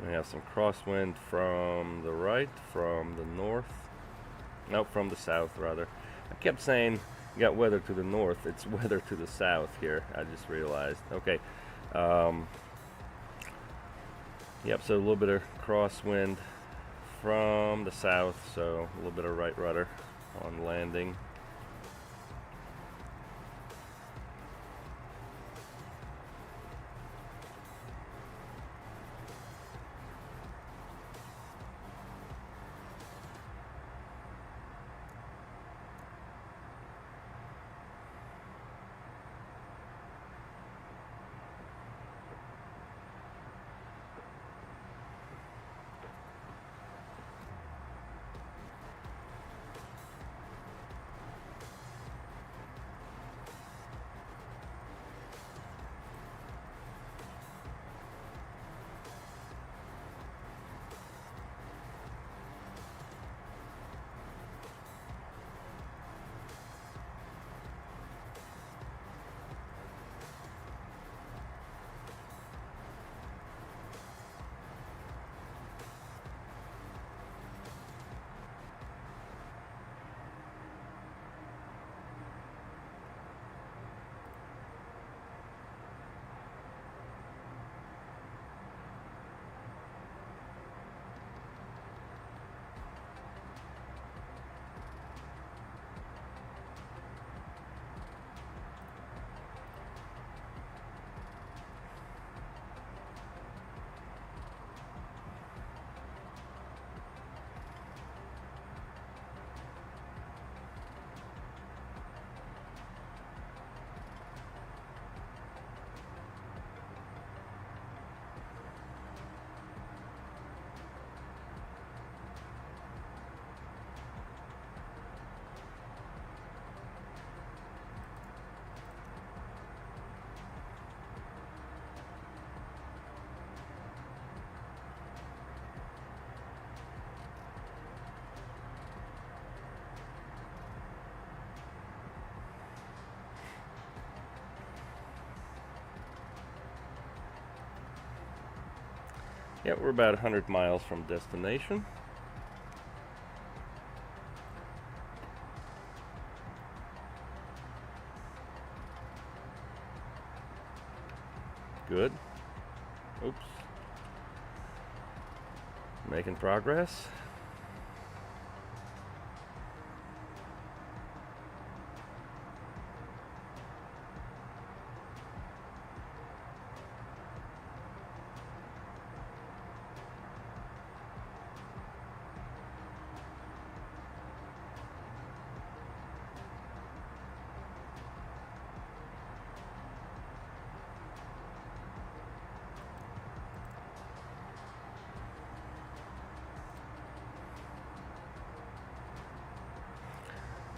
We have some crosswind from the right, from the north. No, from the south rather. I kept saying you got weather to the north. It's weather to the south here. I just realized. Okay. Yep, so a little bit of crosswind from the south, so a little bit of right rudder on landing. Yeah, we're about 100 miles from destination. Good. Oops. Making progress.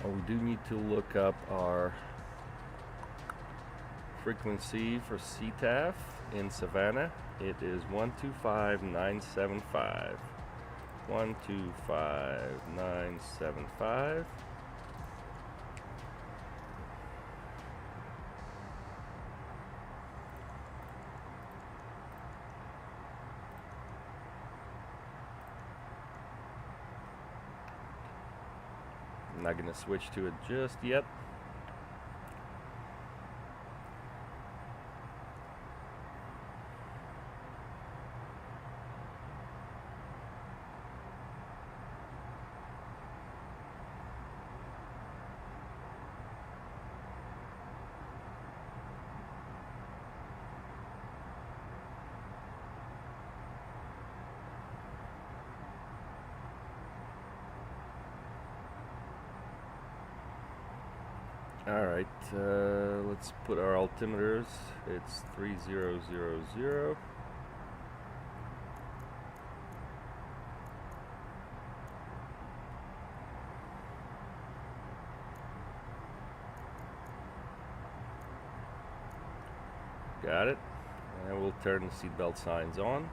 We do need to look up our frequency for CTAF in Savannah. It is 125.975. 125.975. I'm not going to switch to it just yet. Alright, let's put our altimeters. It's 3000. Got it. And we'll turn the seatbelt signs on.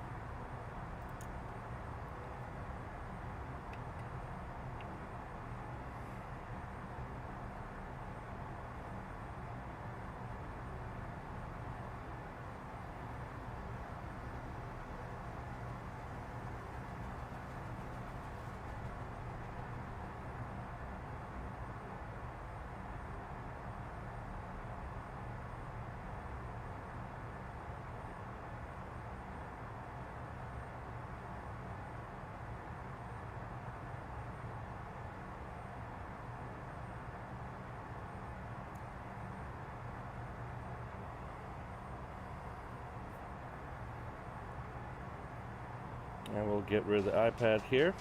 And we'll get rid of the iPad here.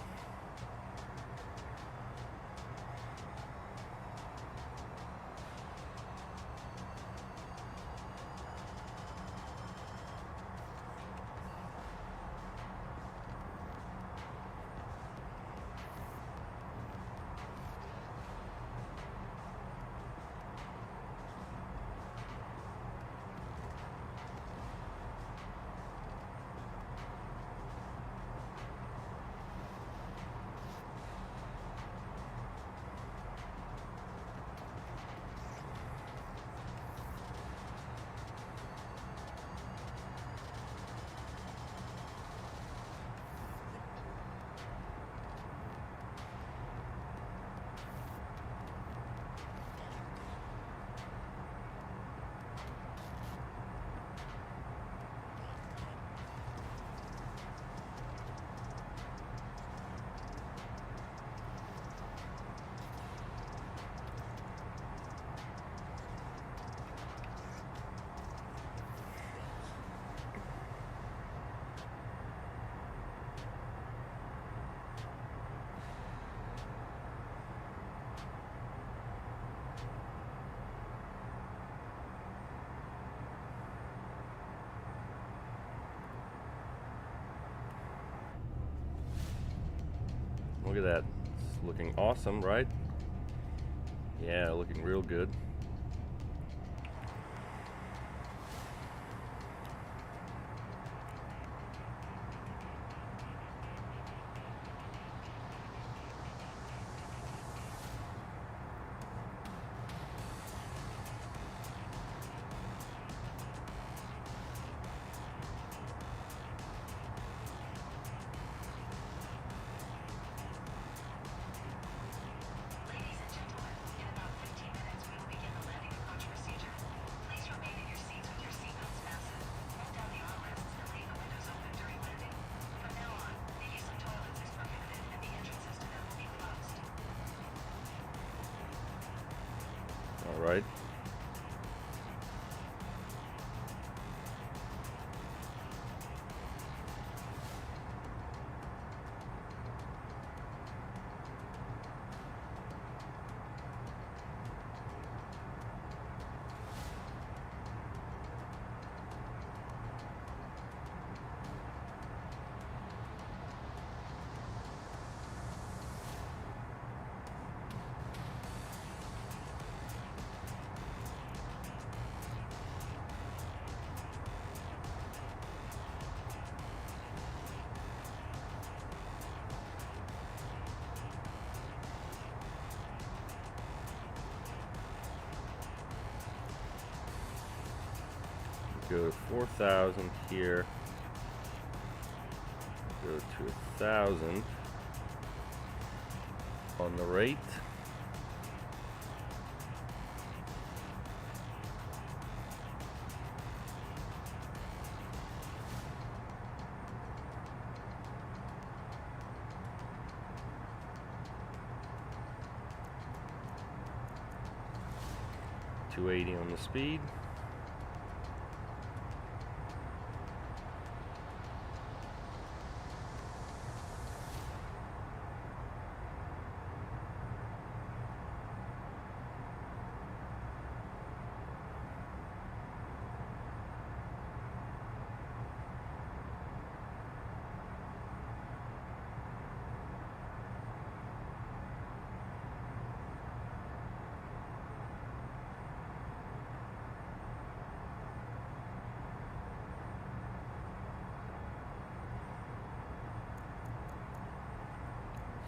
Look at that. It's looking awesome, right? Yeah, looking real good. All right. Go to 4,000 here. Go to 1,000 on the rate. $280 on the speed.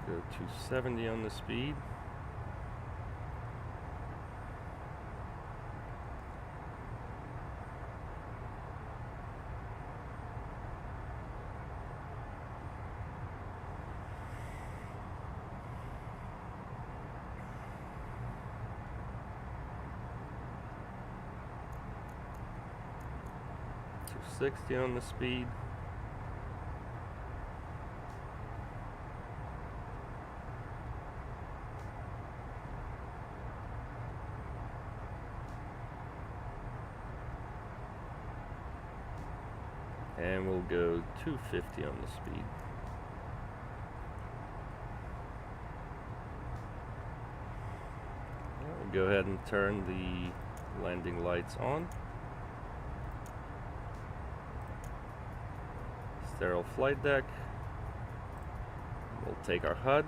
Go 270 on the speed. $260 on the speed. And we'll go 250 on the speed. go ahead and turn the landing lights on. Sterile flight deck. We'll take our HUD.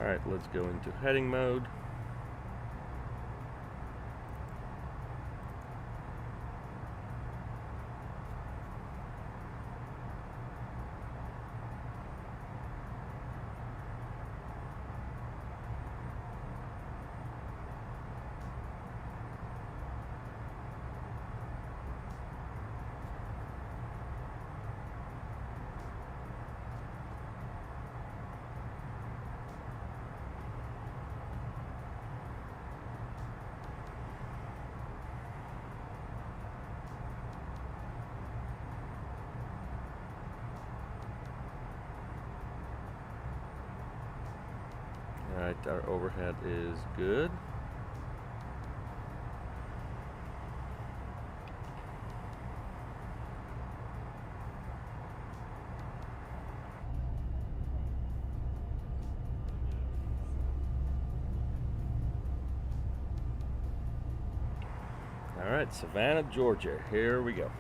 Alright, let's go into heading mode. Alright, our overhead is good. Alright, Savannah, Georgia. Here we go.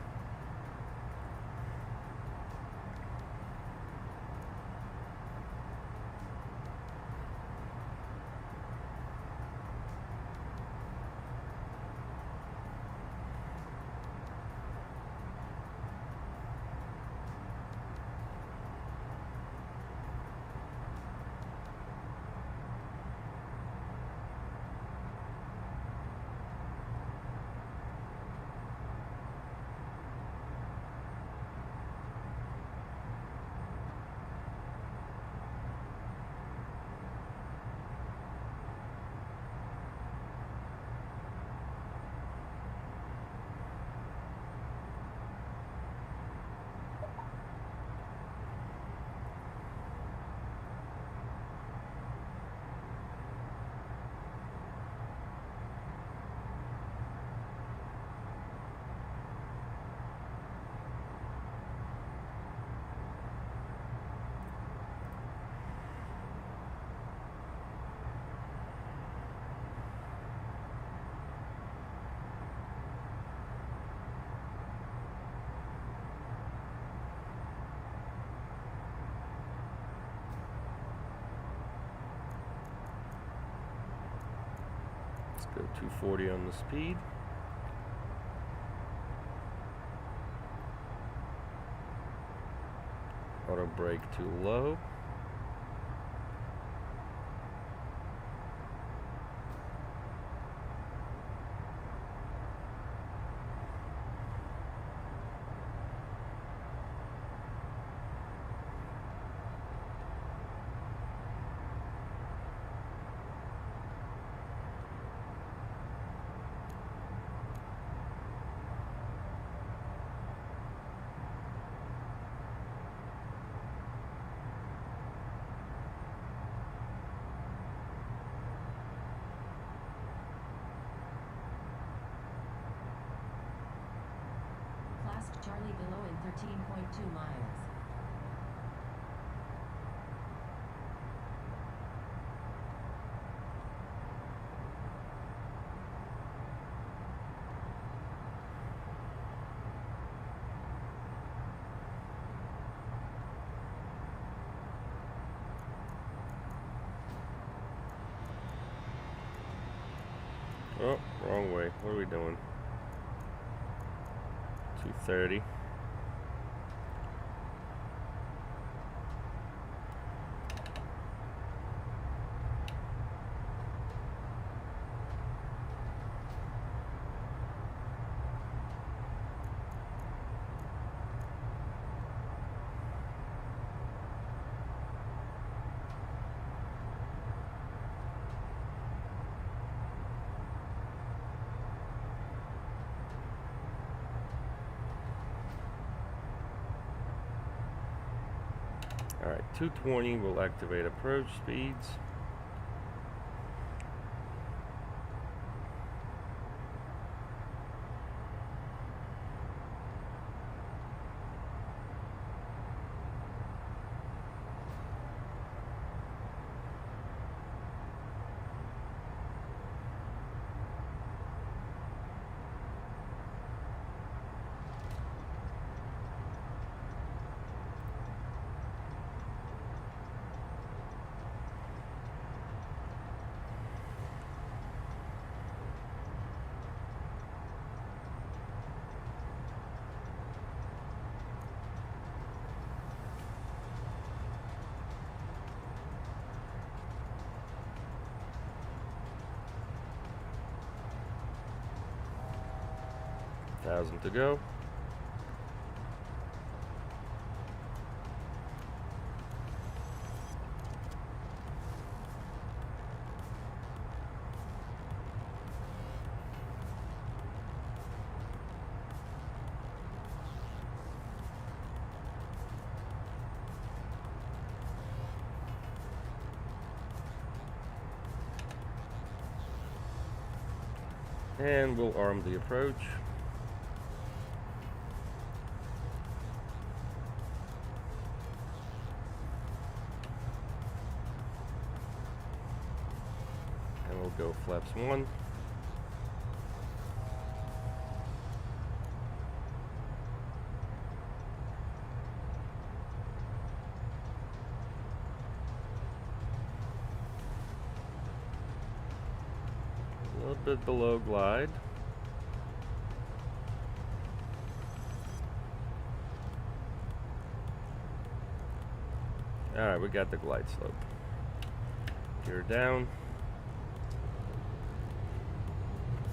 Go 240 on the speed. Auto brake too low. Charlie below in 13.2 miles. wrong way. What are we doing? 230. Alright, 220 will activate approach speeds. Thousand to go. And we'll arm the approach. And we'll go flaps 1. A little bit below glide. Alright, we got the glide slope. Gear down.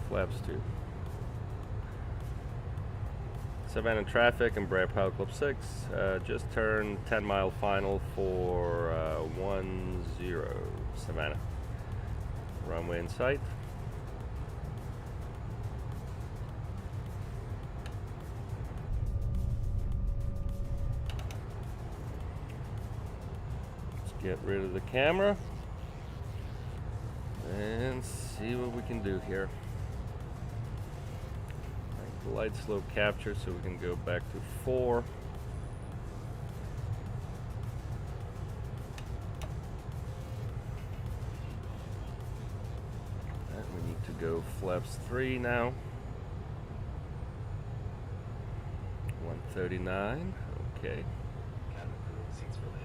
Flaps 2. Savannah traffic, Embraer Pilot Club 6. Just turned 10 mile final for 10 Savannah. Runway in sight. Get rid of the camera and see what we can do here. Glide slope capture so we can go back to 4. And we need to go flaps 3 now. 139, okay. Cabin crew, seats for landing.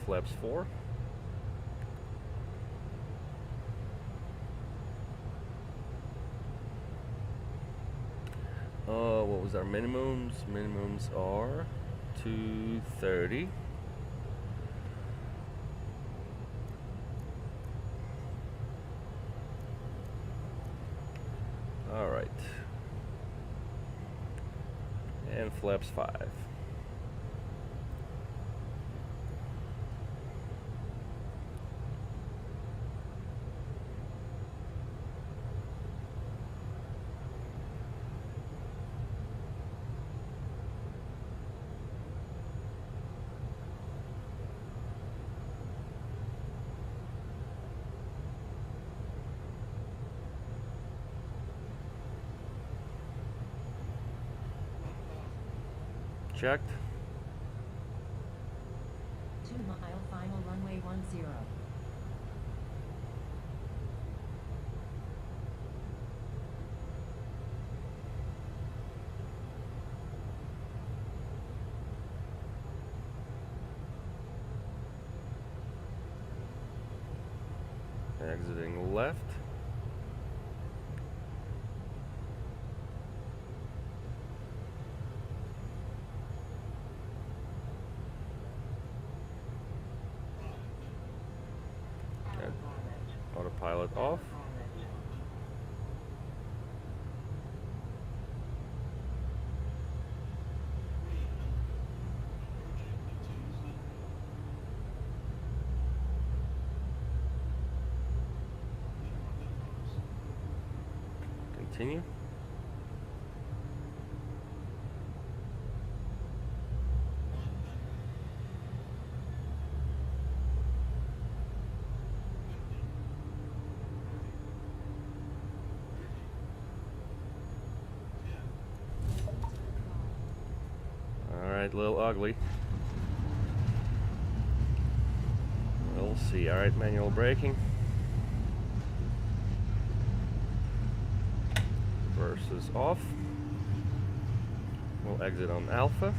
Flaps 4. What was our minimums? Minimums are 230. All right. And flaps 5. Checked. 2 mile final runway 10. Exiting left. And autopilot off. Continue. Alright, a little ugly. We'll see. Alright, manual braking. Versus off. We'll exit on alpha.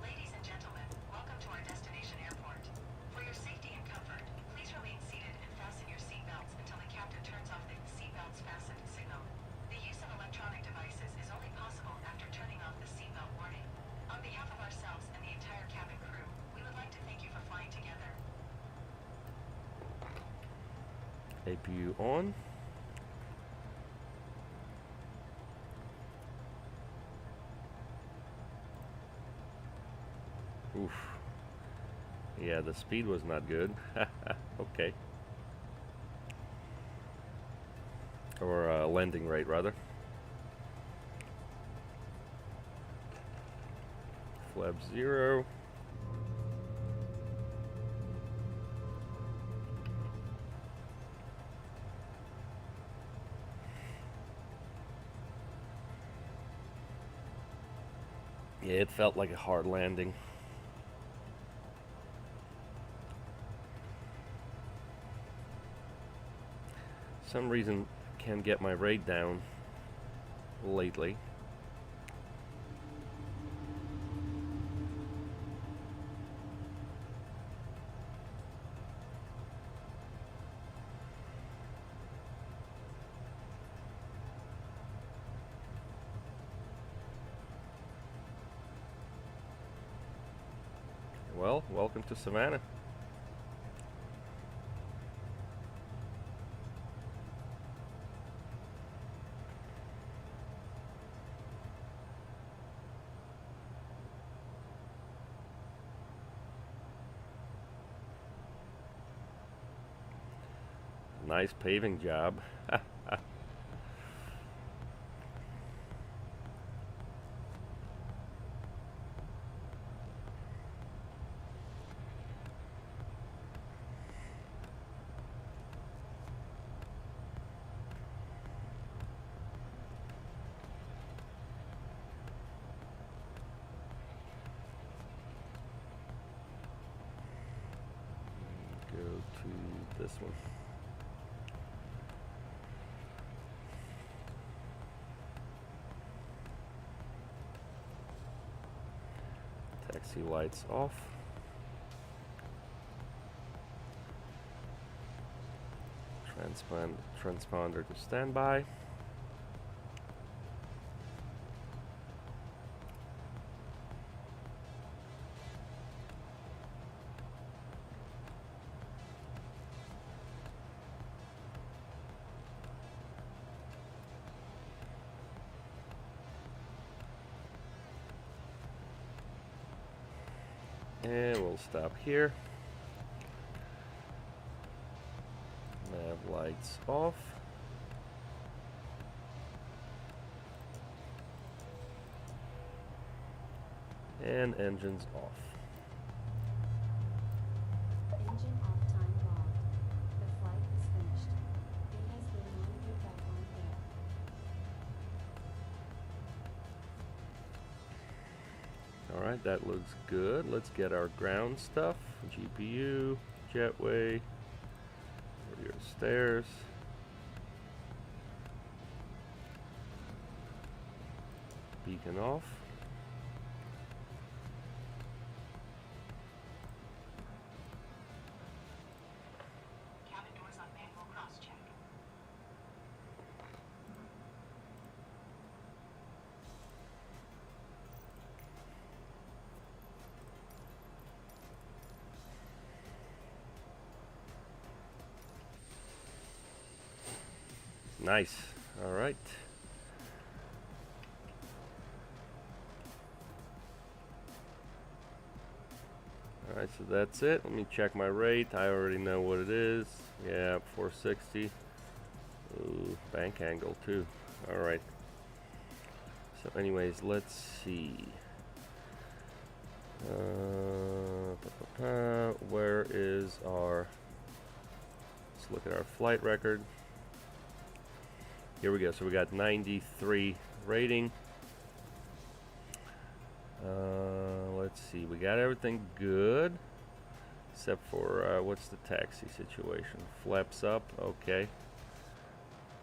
Ladies and gentlemen, welcome to our destination airport. For your safety and comfort, please remain seated and fasten your seatbelts until the captain turns off the seatbelts fastened signal. The use of electronic devices is only possible after turning off the seatbelt warning. On behalf of ourselves and the entire cabin crew, we would like to thank you for flying together. APU on. Oof. Yeah, the speed was not good. Okay. Or landing rate, rather. Flap 0. Yeah, it felt like a hard landing. Some reason can't get my rate down lately. Well, welcome to Savannah. Nice paving job. Go to this one. Taxi lights off. Transponder to standby. And we'll stop here. Nav lights off. And engines off. Engine off time logged. The flight is finished. It has been monitored by OnAir. Alright, that looks good. Let's get our ground stuff. GPU, jetway, rear stairs. Beacon off. Cabin doors on manual cross-check. Nice. All right. All right, so that's it. Let me check my rate. I already know what it is. Yeah, 460. Ooh, bank angle too. All right. So anyways, let's see. Where is our... Let's look at our flight record. Here we go. So we got 93 rating. Let's see. We got everything good, except for what's the taxi situation? Flaps up. Okay.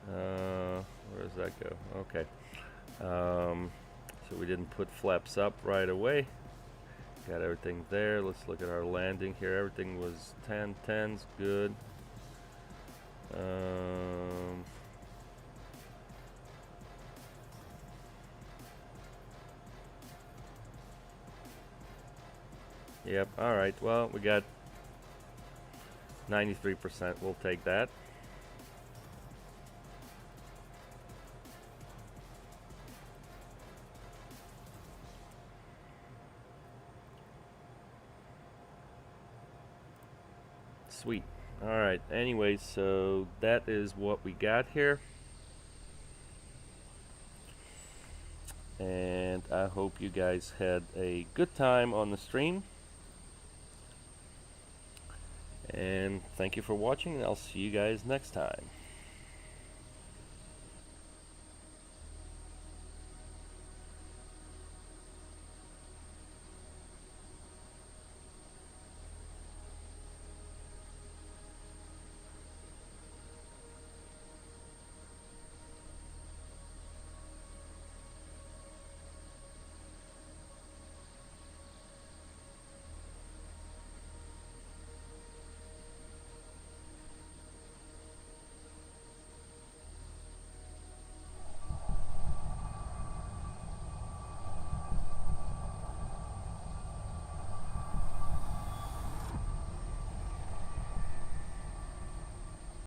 Where does that go? Okay. So we didn't put flaps up right away. Got everything there. Let's look at our landing here. Everything was 10/10s. Good. Yep, alright, well, we got 93%, we'll take that. Sweet. Alright, anyway, so that is what we got here. And I hope you guys had a good time on the stream. And thank you for watching, and I'll see you guys next time.